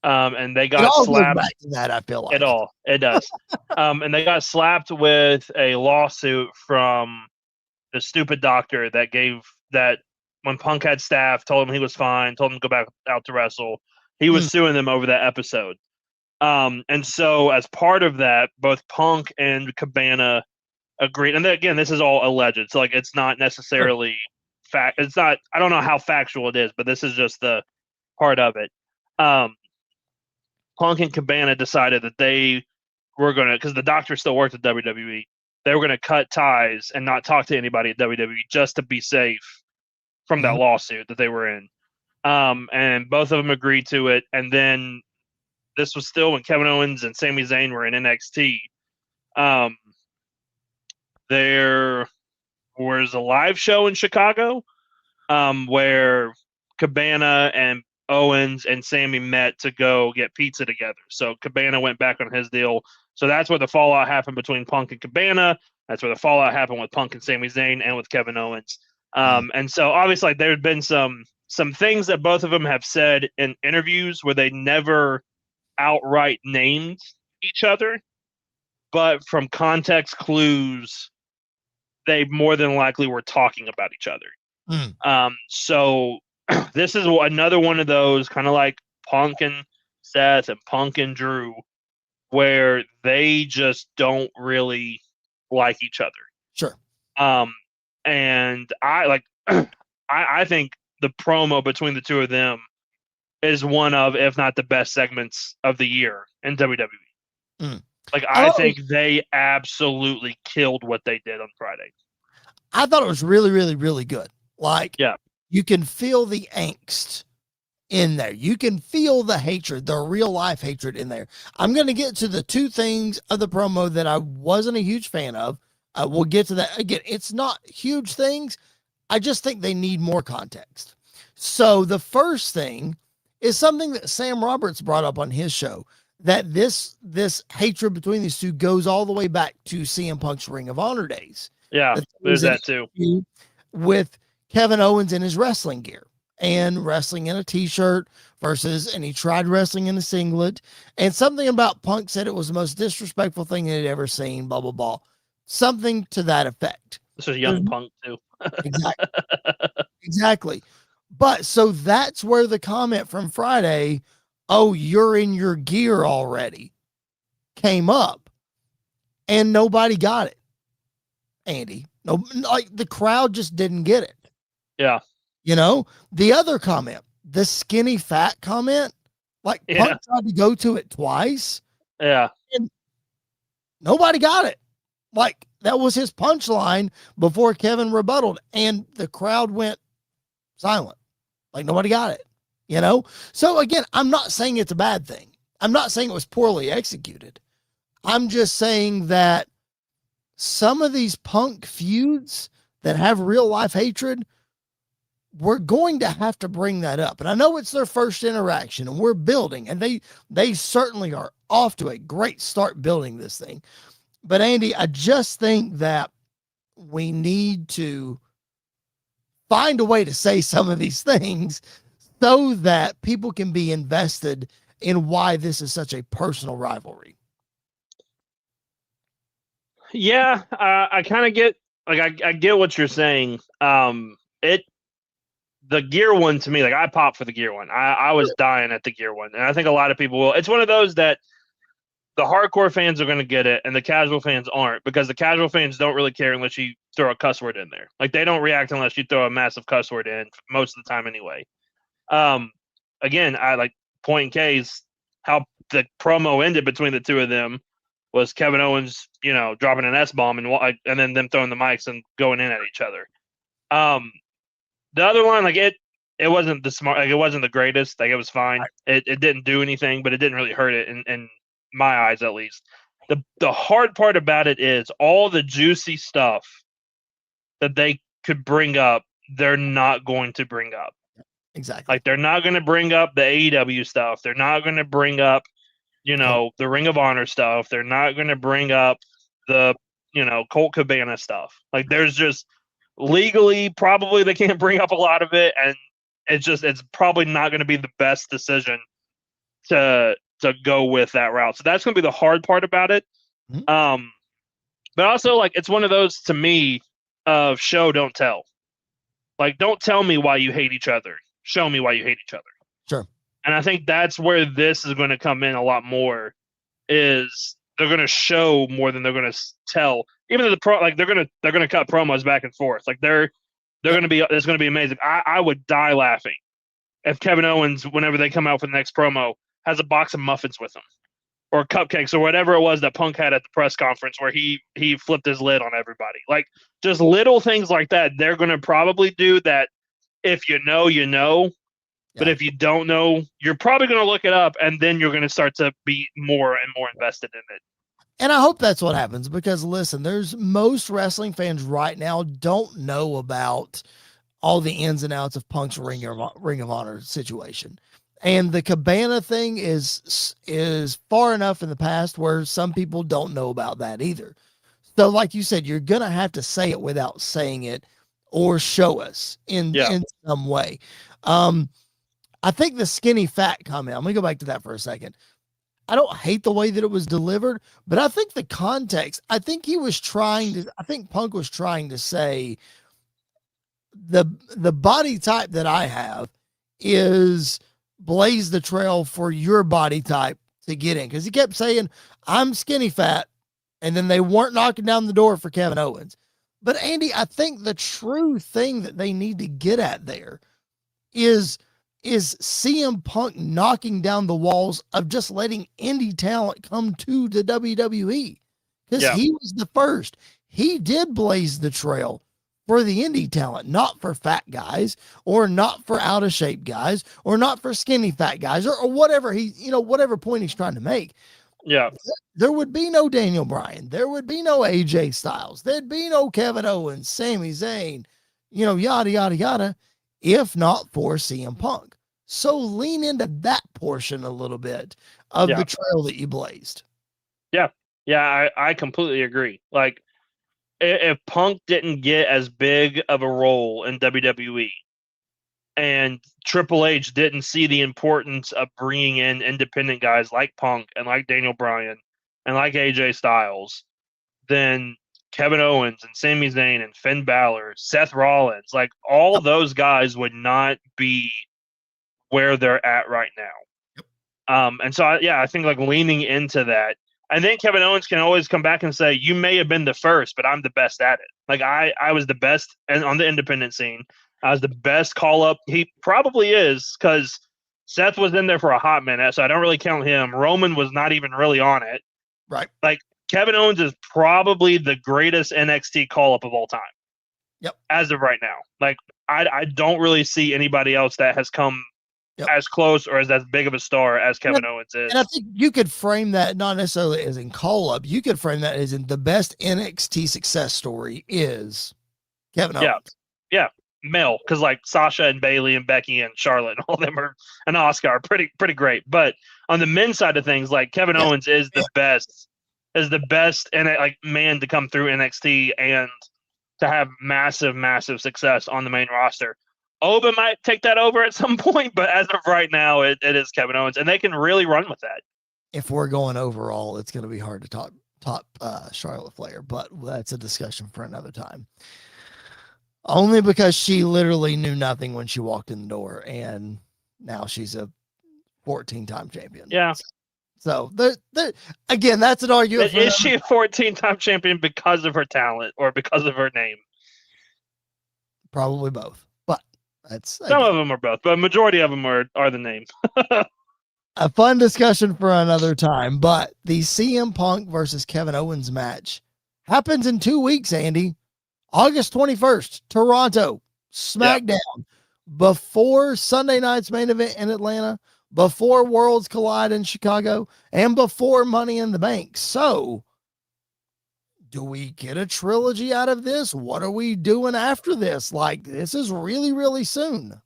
And they got slapped. Back to that, I feel like. It does. And they got slapped with a lawsuit from the stupid doctor that when Punk had staff, told him he was fine, told him to go back out to wrestle. He was suing them over that episode. And so as part of that, both Punk and Cabana agreed. And then, again, this is all alleged. So, like, it's not necessarily fact. It's not, I don't know how factual it is, but this is just the part of it. Punk and Cabana decided that they were going to, because the doctor still worked at WWE, they were going to cut ties and not talk to anybody at WWE just to be safe from that lawsuit that they were in. And both of them agreed to it. And then this was still when Kevin Owens and Sami Zayn were in NXT. There was a live show in Chicago where Cabana and Owens and Sammy met to go get pizza together. So Cabana went back on his deal. So that's where the fallout happened between Punk and Cabana. That's where the fallout happened with Punk and Sami Zayn and with Kevin Owens. And so obviously there had been some things that both of them have said in interviews where they never outright named each other, but from context clues, they more than likely were talking about each other. So this is another one of those kind of like Punk and Seth and Punk and Drew, where they just don't really like each other. Sure. And I think the promo between the two of them is one of, if not the best segments of the year in WWE. Like, I think they absolutely killed what they did on Friday. I thought it was really, really, really good. Like, yeah, you can feel the angst in there. You can feel the hatred, the real life hatred in there. I'm going to get to the two things of the promo that I wasn't a huge fan of. We'll get to that again. It's not huge things. I just think they need more context. So the first thing is something that Sam Roberts brought up on his show, that this hatred between these two goes all the way back to CM Punk's Ring of Honor days. Yeah, there's that too. With Kevin Owens in his wrestling gear and wrestling in a t-shirt versus, and he tried wrestling in a singlet, and something about Punk said it was the most disrespectful thing he'd ever seen, blah, blah, blah. Something to that effect. This is young Punk too. Exactly. But so that's where the comment from Friday, "Oh, you're in your gear already," came up, and nobody got it. Andy, no, like the crowd just didn't get it. Yeah. You know, the other comment, the skinny fat comment, like Punk tried to go to it twice. Yeah. And nobody got it. Like, that was his punchline before Kevin rebutted, and the crowd went silent. Like, nobody got it, you know? So again, I'm not saying it's a bad thing. I'm not saying it was poorly executed. I'm just saying that some of these Punk feuds that have real life hatred, we're going to have to bring that up. And I know it's their first interaction and we're building, and they certainly are off to a great start building this thing. But Andy, I just think that we need to find a way to say some of these things so that people can be invested in why this is such a personal rivalry. Yeah, I kind of get, like, I get what you're saying. The gear one, to me, like, I popped for the gear one. I was dying at the gear one, and I think a lot of people will. It's one of those that the hardcore fans are going to get it, and the casual fans aren't, because the casual fans don't really care unless you throw a cuss word in there. Like, they don't react unless you throw a massive cuss word in, most of the time anyway. Again, I like Point K's, how the promo ended between the two of them was Kevin Owens, you know, dropping an S-bomb and then them throwing the mics and going in at each other. The other one, like, it wasn't the smart, like, it wasn't the greatest. Like, it was fine. It didn't do anything, but it didn't really hurt it in my eyes, at least. The hard part about it is all the juicy stuff that they could bring up, they're not going to bring up. Exactly. Like, they're not going to bring up the AEW stuff. They're not going to bring up, you know, the Ring of Honor stuff. They're not going to bring up the, you know, Colt Cabana stuff. Like, there's just legally, probably they can't bring up a lot of it, and it's probably not going to be the best decision to go with that route. So that's going to be the hard part about it. Mm-hmm. But also, like, it's one of those, to me, of show, don't tell. Like, don't tell me why you hate each other. Show me why you hate each other. Sure. And I think that's where this is going to come in a lot more, is they're going to show more than they're going to tell. Even though they're going to cut promos back and forth. Like, it's going to be amazing. I would die laughing if Kevin Owens, whenever they come out for the next promo, has a box of muffins with him, or cupcakes, or whatever it was that Punk had at the press conference where he flipped his lid on everybody. Like, just little things like that. They're going to probably do that. If you know, you know. Yeah. But if you don't know, you're probably going to look it up, and then you're going to start to be more and more invested in it. And I hope that's what happens, because listen, most wrestling fans right now don't know about all the ins and outs of Punk's Ring of Honor situation. And the Cabana thing is far enough in the past where some people don't know about that either. So like you said, you're going to have to say it without saying it or show us in some way. I think the skinny fat comment, I'm going to go back to that for a second. I don't hate the way that it was delivered, but I think the context, I think Punk was trying to say the body type that I have is blaze the trail for your body type to get in. Cause he kept saying, I'm skinny fat. And then they weren't knocking down the door for Kevin Owens. But Andy, I think the true thing that they need to get at there is CM Punk knocking down the walls of just letting indie talent come to the WWE. Because he was the first. He did blaze the trail for the indie talent, not for fat guys or not for out of shape guys or not for skinny fat guys or whatever whatever point he's trying to make. Yeah. There would be no Daniel Bryan. There would be no AJ Styles. There'd be no Kevin Owens, Sami Zayn, yada, yada, yada, if not for CM Punk. So lean into that portion a little bit of the trail that you blazed. Yeah. Yeah. I completely agree. Like, if Punk didn't get as big of a role in WWE and Triple H didn't see the importance of bringing in independent guys like Punk and like Daniel Bryan and like AJ Styles, then Kevin Owens and Sami Zayn and Finn Balor, Seth Rollins, like all those guys would not be where they're at right now. And so, I think like leaning into that, and then Kevin Owens can always come back and say, you may have been the first, but I'm the best at it. Like I was the best on the independent scene. I was the best call up. He probably is because Seth was in there for a hot minute, so I don't really count him. Roman was not even really on it. Right. Like Kevin Owens is probably the greatest NXT call up of all time. Yep. As of right now. Like I don't really see anybody else that has come as close or as big of a star as Kevin Owens is. And I think you could frame that not necessarily as in call up. You could frame that as in the best NXT success story is Kevin Owens. Yeah. Male, because like Sasha and Bailey and Becky and Charlotte and all of them and Oscar are pretty great. But on the men's side of things, like Kevin Owens is the best and like man to come through NXT and to have massive success on the main roster. Oba might take that over at some point, but as of right now, it is Kevin Owens, and they can really run with that. If we're going overall, it's going to be hard to top Charlotte Flair, but that's a discussion for another time. Only because she literally knew nothing when she walked in the door, and now she's a 14-time champion. Yeah. So again, that's an argument. Is she a 14-time champion because of her talent or because of her name? Probably both. Some of them are both, but a majority of them are the name. A fun discussion for another time, but the CM Punk versus Kevin Owens match happens in 2 weeks, Andy. August 21st, Toronto, SmackDown, before Sunday night's main event in Atlanta, before Worlds Collide in Chicago, and before Money in the Bank. So, do we get a trilogy out of this? What are we doing after this? Like, this is really, really soon.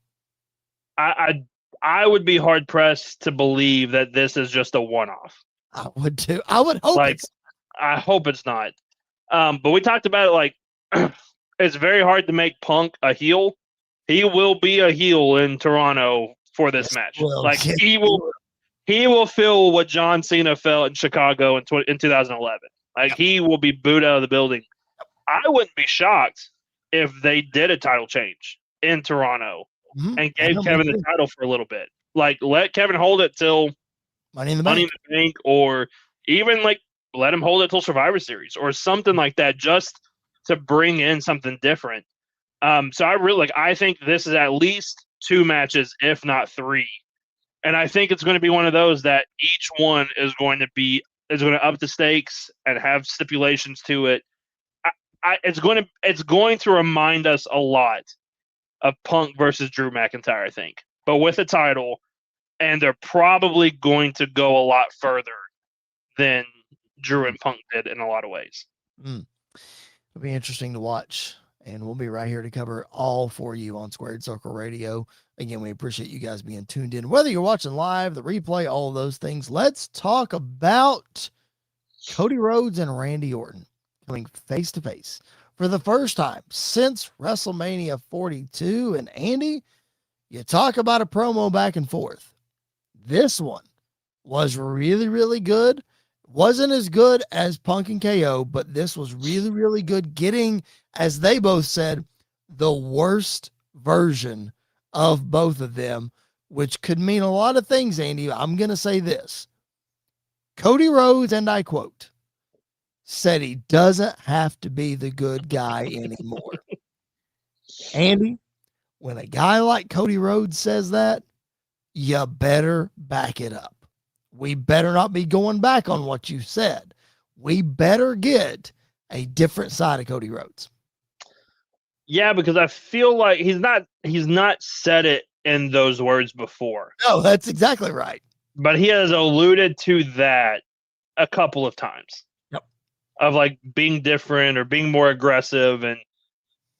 I would be hard pressed to believe that this is just a one-off. I would too. I would hope I hope it's not. But we talked about it like it's very hard to make Punk a heel. He will be a heel in Toronto for this match. He will feel what John Cena felt in Chicago in 2011. Like he will be booed out of the building. I wouldn't be shocked if they did a title change in Toronto and gave Kevin the title for a little bit. Like let Kevin hold it till Money in the Bank, or even like let him hold it till Survivor Series or something like that, just to bring in something different. So I think this is at least 2 matches, if not 3. And I think it's going to be one of those that each one is going to up the stakes and have stipulations to it. It's going to remind us a lot of Punk versus Drew McIntyre, I think, but with a title, and they're probably going to go a lot further than Drew and Punk did in a lot of ways. It'll be interesting to watch and we'll be right here to cover it all for you on Squared Circle Radio. Again, we appreciate you guys being tuned in. Whether you're watching live, the replay, all of those things, let's talk about Cody Rhodes and Randy Orton coming face to face for the first time since WrestleMania 42. And Andy, you talk about a promo back and forth. This one was really, really good. Wasn't as good as Punk and KO, but this was really, really good, getting, as they both said, the worst version of both of them, which could mean a lot of things, Andy. I'm going to say this. Cody Rhodes, and I quote, said he doesn't have to be the good guy anymore. Andy, when a guy like Cody Rhodes says that, you better back it up. We better not be going back on what you said. We better get a different side of Cody Rhodes. Yeah, because I feel like he's not said it in those words before. No, that's exactly right. But he has alluded to that a couple of times. Yep. Of like being different or being more aggressive, and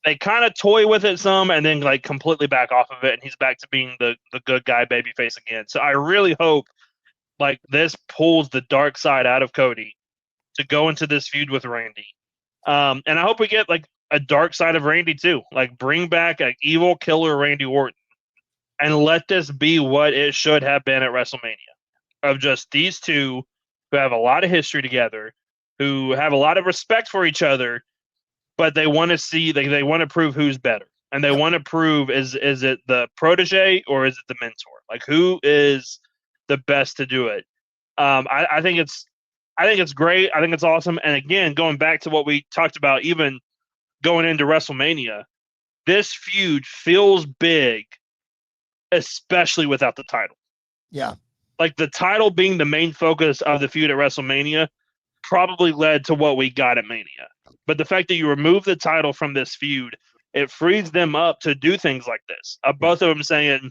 they kind of toy with it some and then like completely back off of it, and he's back to being the good guy babyface again. So I really hope like this pulls the dark side out of Cody to go into this feud with Randy. And I hope we get like a dark side of Randy too. Like bring back an evil killer Randy Orton and let this be what it should have been at WrestleMania, of just these two who have a lot of history together, who have a lot of respect for each other, but they want to see, they want to prove who's better. And they want to prove, is it the protege or is it the mentor? Like who is the best to do it? I think it's great. I think it's awesome. And again, going back to what we talked about, even going into WrestleMania, this feud feels big, especially without the title. Yeah. Like the title being the main focus of the feud at WrestleMania probably led to what we got at Mania. But the fact that you remove the title from this feud, it frees them up to do things like this. Both of them saying,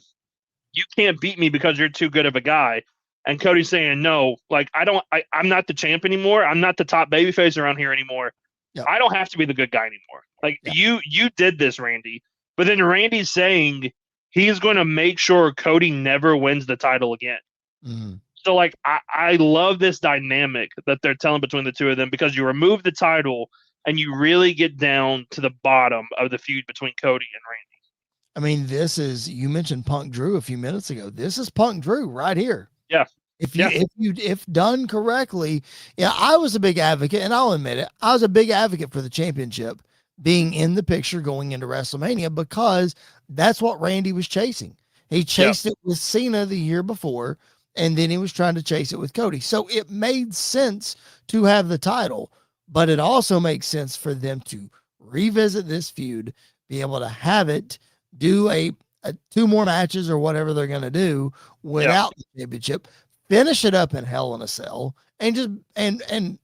you can't beat me because you're too good of a guy. And Cody saying, no, like I'm not the champ anymore. I'm not the top babyface around here anymore. Yep. I don't have to be the good guy anymore. Like you did this, Randy. But then Randy's saying he's going to make sure Cody never wins the title again. Mm-hmm. So like I love this dynamic that they're telling between the two of them, because you remove the title and you really get down to the bottom of the feud between Cody and Randy. I mean, this is, you mentioned Punk Drew a few minutes ago. This is Punk Drew right here. Yeah. If done correctly, I was a big advocate, and I'll admit it, I was a big advocate for the championship being in the picture going into WrestleMania, because that's what Randy was chasing. He chased it with Cena the year before, and then he was trying to chase it with Cody. So it made sense to have the title, but it also makes sense for them to revisit this feud, be able to have it, do a 2 more matches or whatever they're going to do without the championship, finish it up in Hell in a Cell, and just, and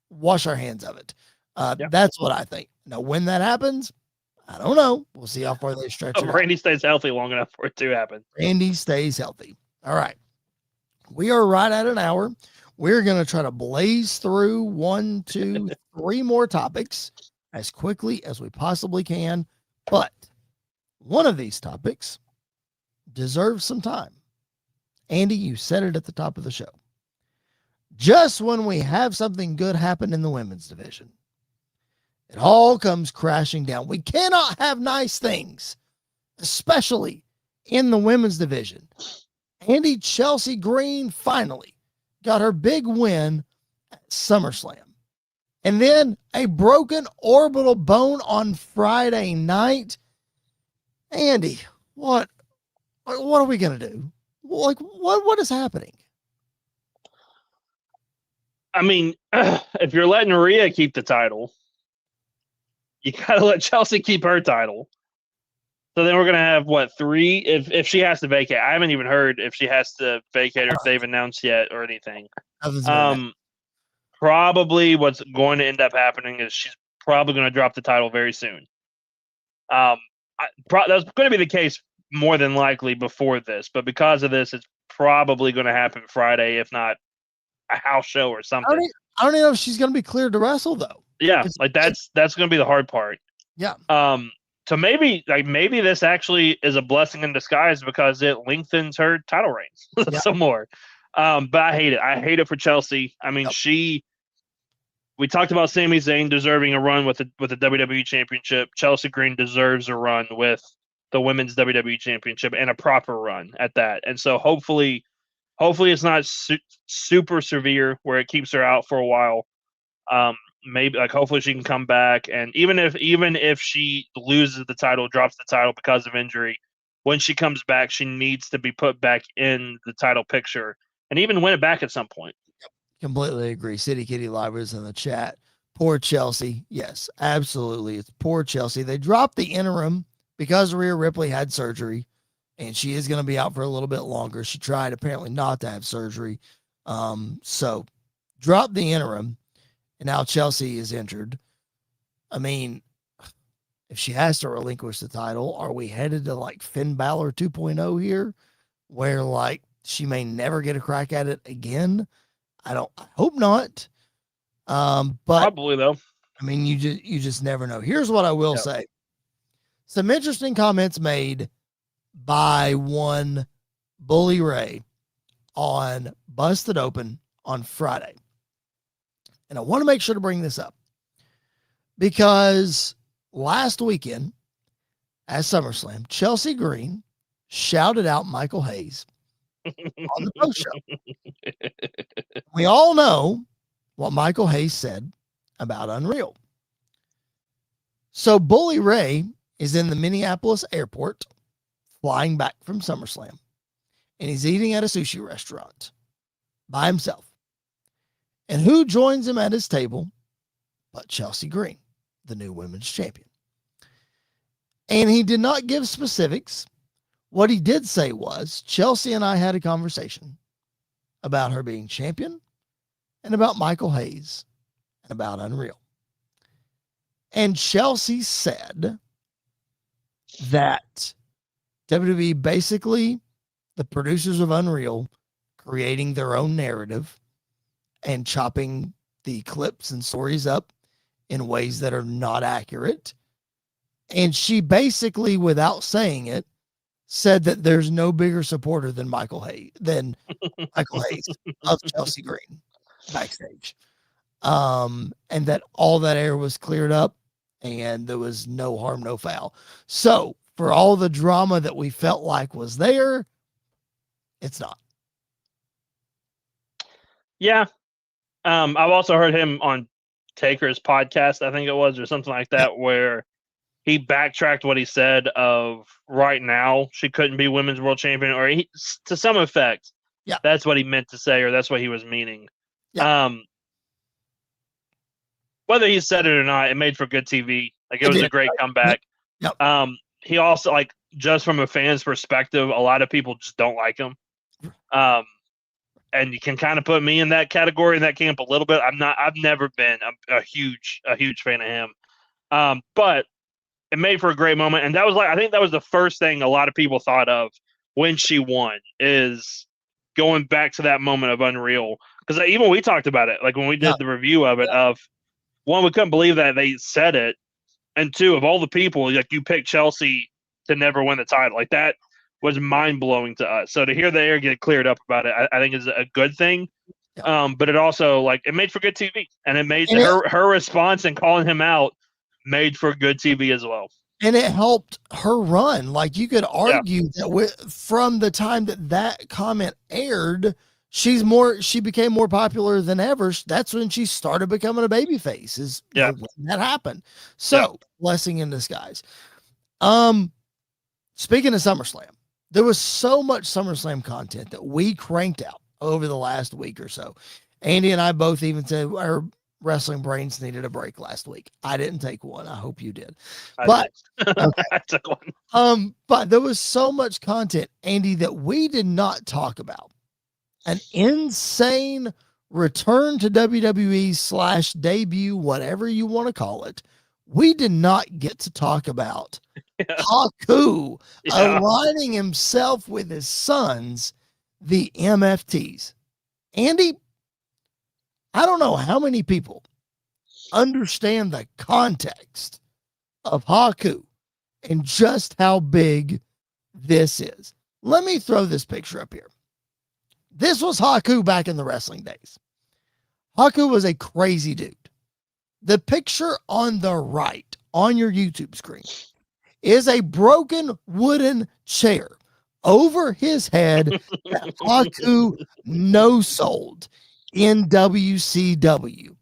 wash our hands of it. That's what I think. Now, when that happens, I don't know. We'll see how far they stretch it. Randy stays healthy long enough for it to happen. Randy stays healthy. All right. We are right at an hour. We're going to try to blaze through 1, 2, 3 more topics as quickly as we possibly can. But one of these topics deserves some time. Andy, you said it at the top of the show. Just when we have something good happen in the women's division, it all comes crashing down. We cannot have nice things, especially in the women's division. Andy, Chelsea Green finally got her big win at SummerSlam. And then a broken orbital bone on Friday night. Andy, what are we going to do? Like, what is happening? I mean, if you're letting Rhea keep the title, you got to let Chelsea keep her title. So then we're going to have, 3? If she has to vacate. I haven't even heard if she has to vacate or if they've announced yet or anything. Probably what's going to end up happening is she's probably going to drop the title very soon. That's going to be the case more than likely before this. But because of this, it's probably going to happen Friday, if not a house show or something. I don't even know if she's going to be cleared to wrestle, though. Yeah, like that's going to be the hard part. Yeah. So maybe this actually is a blessing in disguise because it lengthens her title reigns some more. But I hate it. I hate it for Chelsea. I mean, we talked about Sami Zayn deserving a run with the WWE Championship. Chelsea Green deserves a run with the Women's WWE Championship and a proper run at that. And so hopefully it's not super severe where it keeps her out for a while. Maybe hopefully she can come back, and even if she loses the title, drops the title because of injury, when she comes back, she needs to be put back in the title picture and even win it back at some point. Completely agree. City Kitty Live was in the chat. Poor Chelsea. Yes, absolutely. It's poor Chelsea. They dropped the interim because Rhea Ripley had surgery, and she is going to be out for a little bit longer. She tried apparently not to have surgery. So dropped the interim, and now Chelsea is injured. I mean, if she has to relinquish the title, are we headed to Finn Balor 2.0 here, where she may never get a crack at it again? I hope not. But probably though. I mean, you just never know. Here's what I will say. Some interesting comments made by one Bully Ray on Busted Open on Friday. And I want to make sure to bring this up because last weekend at SummerSlam, Chelsea Green shouted out Michael Hayes on the post show. We all know what Michael Hayes said about Unreal. So Bully Ray is in the Minneapolis airport flying back from SummerSlam, and he's eating at a sushi restaurant by himself. And who joins him at his table but Chelsea Green, the new women's champion? And he did not give specifics. What he did say was, Chelsea and I had a conversation about her being champion and about Michael Hayes and about Unreal. And Chelsea said that WWE, basically the producers of Unreal, creating their own narrative and chopping the clips and stories up in ways that are not accurate. And she basically, without saying it, said that there's no bigger supporter than Michael Hayes of Chelsea Green backstage. And that all that air was cleared up and there was no harm, no foul. So for all the drama that we felt like was there, it's not. Yeah. I've also heard him on Taker's podcast, I think it was, or something like that, where he backtracked what he said of right now she couldn't be women's world champion, or to some effect. Yeah, that's what he meant to say, or that's what he was meaning. Yeah. Whether he said it or not, it made for good TV. It was a great comeback. Yep. He also, just from a fan's perspective, a lot of people just don't like him. And you can kind of put me in that category, in that camp a little bit. I've never been a huge fan of him. But it made for a great moment. And that was I think that was the first thing a lot of people thought of when she won, is going back to that moment of Unreal. Because even we talked about it, when we did the review of it, of one, we couldn't believe that they said it. And two, of all the people, you picked Chelsea to never win the title. That was mind-blowing to us. So to hear the air get cleared up about it, I think is a good thing. Yeah. But it also, it made for good TV. And it made her response and calling him out made for good TV as well. And it helped her run. You could argue that from the time that comment aired, she became more popular than ever. That's when she started becoming a babyface, when that happened. So blessing in disguise. Speaking of SummerSlam, there was so much SummerSlam content that we cranked out over the last week or so. Andy and I both even said our wrestling brains needed a break last week. I didn't take one. I hope you did. I took one. But there was so much content, Andy, that we did not talk about. An insane return to WWE / debut, whatever you want to call it. We did not get to talk about Haku aligning himself with his sons, the MFTs. Andy, I don't know how many people understand the context of Haku and just how big this is. Let me throw this picture up here. This was Haku back in the wrestling days. Haku was a crazy dude. The picture on the right on your YouTube screen is a broken wooden chair over his head that Haku no-sold in WCW.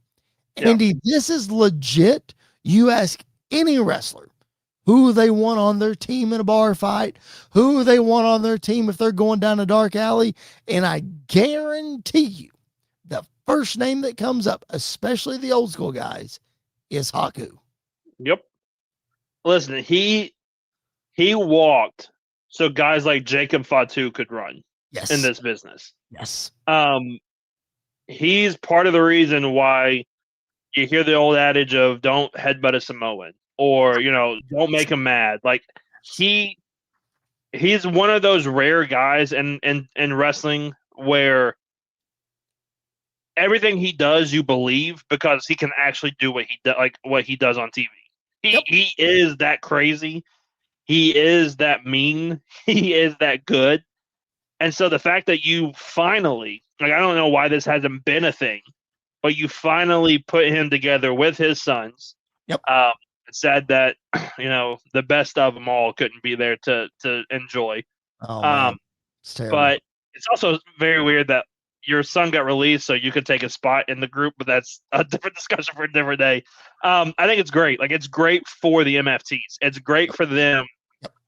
Yeah. Andy, this is legit. You ask any wrestler who they want on their team in a bar fight, who they want on their team if they're going down a dark alley, and I guarantee you the first name that comes up, especially the old school guys, is Haku. Yep. Listen, he walked so guys like Jacob Fatu could run in this business. Yes. He's part of the reason why you hear the old adage of don't headbutt a Samoan or, don't make him mad. Like he's one of those rare guys in wrestling where everything he does, you believe because he can actually do what he does on TV. He is that crazy. He is that mean. He is that good. And so the fact that you finally, I don't know why this hasn't been a thing, but you finally put him together with his sons. Yep. It's sad that, the best of them all couldn't be there to enjoy. Oh, man. It's terrible. But it's also very weird that your son got released so you could take a spot in the group, but that's a different discussion for a different day. I think it's great. Like, it's great for the MFTs. It's great for them.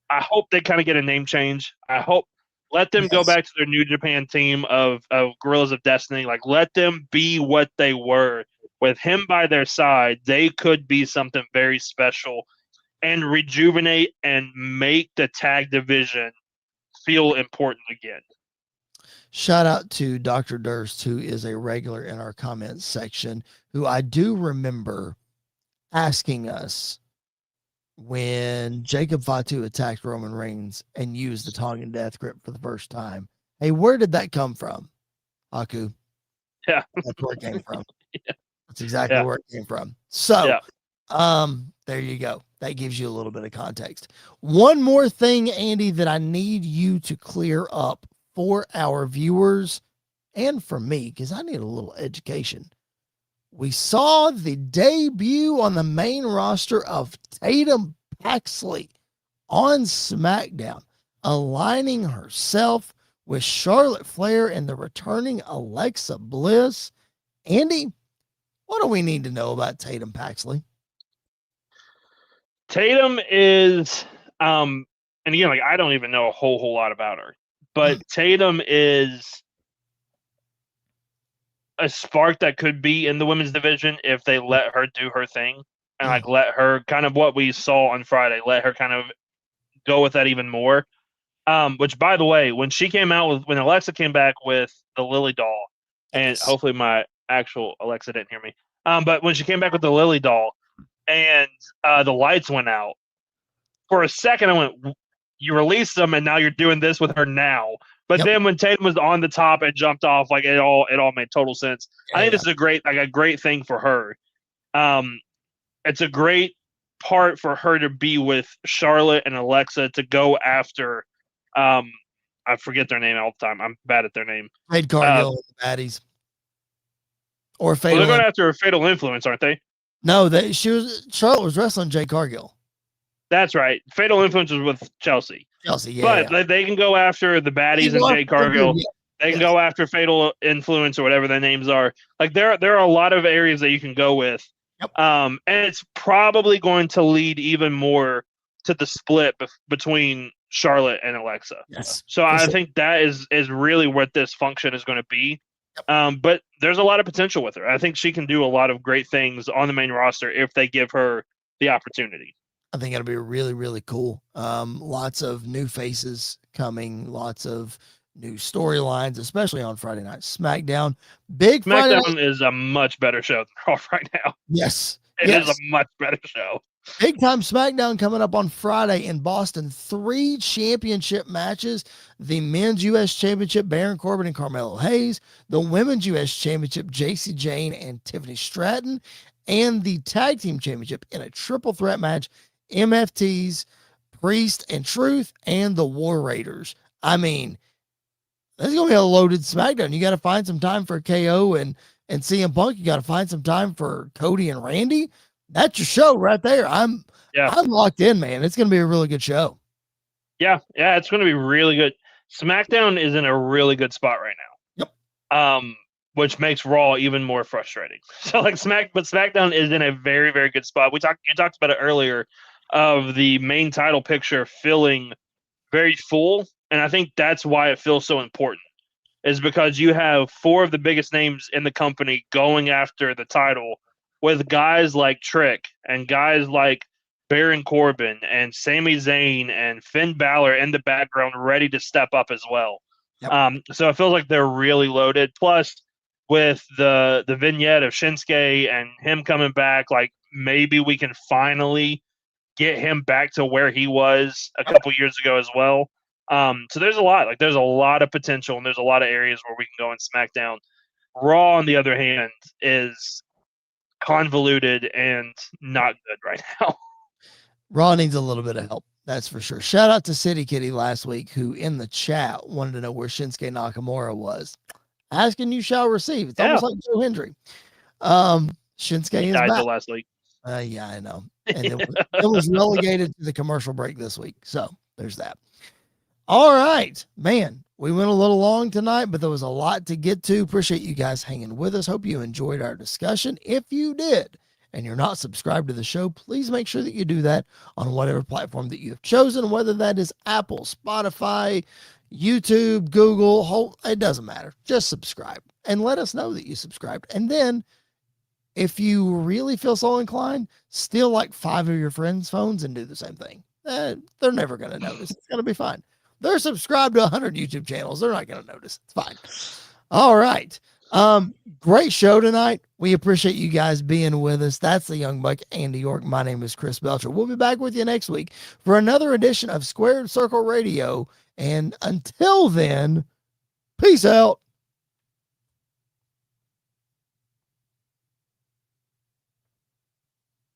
I hope they kind of get a name change. I hope let them go back to their New Japan team of Guerrillas of Destiny. Like, let them be what they were. With him by their side, they could be something very special and rejuvenate and make the tag division feel important again. Shout out to Dr. Durst, who is a regular in our comments section, who I do remember asking us when Jacob Fatu attacked Roman Reigns and used the Tongan Death Grip for the first time. Hey, where did that come from, Haku? Yeah. That's where it came from. Yeah. That's exactly where it came from. So, there you go. That gives you a little bit of context. One more thing, Andy, that I need you to clear up for our viewers and for me, because I need a little education. We saw the debut on the main roster of Tatum Paxley on SmackDown, aligning herself with Charlotte Flair and the returning Alexa Bliss. Andy, what do we need to know about Tatum Paxley? Tatum is, and again, like, I don't even know a whole lot about her, but Tatum is a spark that could be in the women's division if they let her do her thing and like let her kind of what we saw on Friday, let her kind of go with that even more. Which, by the way, when Alexa came back with the Lily doll, and hopefully my actual Alexa didn't hear me. But when she came back with the Lily doll and the lights went out, for a second I went, you released them and now you're doing this with her now. But then when Tatum was on the top and jumped off, like it all made total sense. I think this is a great thing for her. It's a great part for her to be with Charlotte and Alexa to go after. I forget their name all the time. I'm bad at their name. Jade Cargill and the baddies. Or Fatal. Well, they're going after a Fatal Influence, aren't they? No, Charlotte was wrestling Jade Cargill. That's right. Fatal Influence was with Chelsea. But they can go after the baddies and Jade Cargill. They can go after Fatal Influence or whatever their names are. Like there are a lot of areas that you can go with. And it's probably going to lead even more to the split between Charlotte and Alexa. Yes. So I think that is really what this function is going to be. But there's a lot of potential with her. I think she can do a lot of great things on the main roster if they give her the opportunity. I think it'll be really, really cool. Lots of new faces coming, lots of new storylines, especially on Friday night. SmackDown. SmackDown is a much better show than Raw right now. Yes. It is a much better show. Big time SmackDown coming up on Friday in Boston. 3 championship matches. The men's U.S. Championship, Baron Corbin and Carmelo Hayes. The women's U.S. Championship, Jacy Jayne and Tiffany Stratton. And the Tag Team Championship in a triple threat match, MFTs, Priest and Truth, and the War Raiders. I mean, this is going to be a loaded SmackDown. You got to find some time for KO and CM Punk. You got to find some time for Cody and Randy. That's your show right there. I'm locked in, man. It's going to be a really good show. Yeah, it's going to be really good. SmackDown is in a really good spot right now. Yep. Which makes Raw even more frustrating. So like SmackDown is in a very, very good spot. You talked about it earlier, of the main title picture feeling very full, and I think that's why it feels so important. Is because you have 4 of the biggest names in the company going after the title, with guys like Trick and guys like Baron Corbin and Sami Zayn and Finn Balor in the background ready to step up as well. Yep. So it feels like they're really loaded. Plus, with the vignette of Shinsuke and him coming back, like maybe we can finally get him back to where he was a couple years ago as well. So there's a lot of potential, and there's a lot of areas where we can go in SmackDown. Raw, on the other hand, is convoluted and not good right now. Raw needs a little bit of help. That's for sure. Shout out to City Kitty last week, who in the chat wanted to know where Shinsuke Nakamura was. Asking you shall receive. It's almost like Joe Hendry. Shinsuke is died back. The last week. Yeah, I know. And it was relegated to the commercial break this week. So there's that. All right, man. We went a little long tonight, but there was a lot to get to. Appreciate you guys hanging with us. Hope you enjoyed our discussion. If you did, and you're not subscribed to the show, please make sure that you do that on whatever platform that you have chosen, whether that is Apple, Spotify, YouTube, Google, it doesn't matter. Just subscribe and let us know that you subscribed. And then if you really feel so inclined, steal like 5 of your friends' phones and do the same thing. They're never going to notice. It's going to be fine. They're subscribed to 100 YouTube channels. They're not going to notice. It's fine. All right. Great show tonight. We appreciate you guys being with us. That's the Young Buck, Andy York. My name is Chris Belcher. We'll be back with you next week for another edition of Squared Circle Radio. And until then, peace out.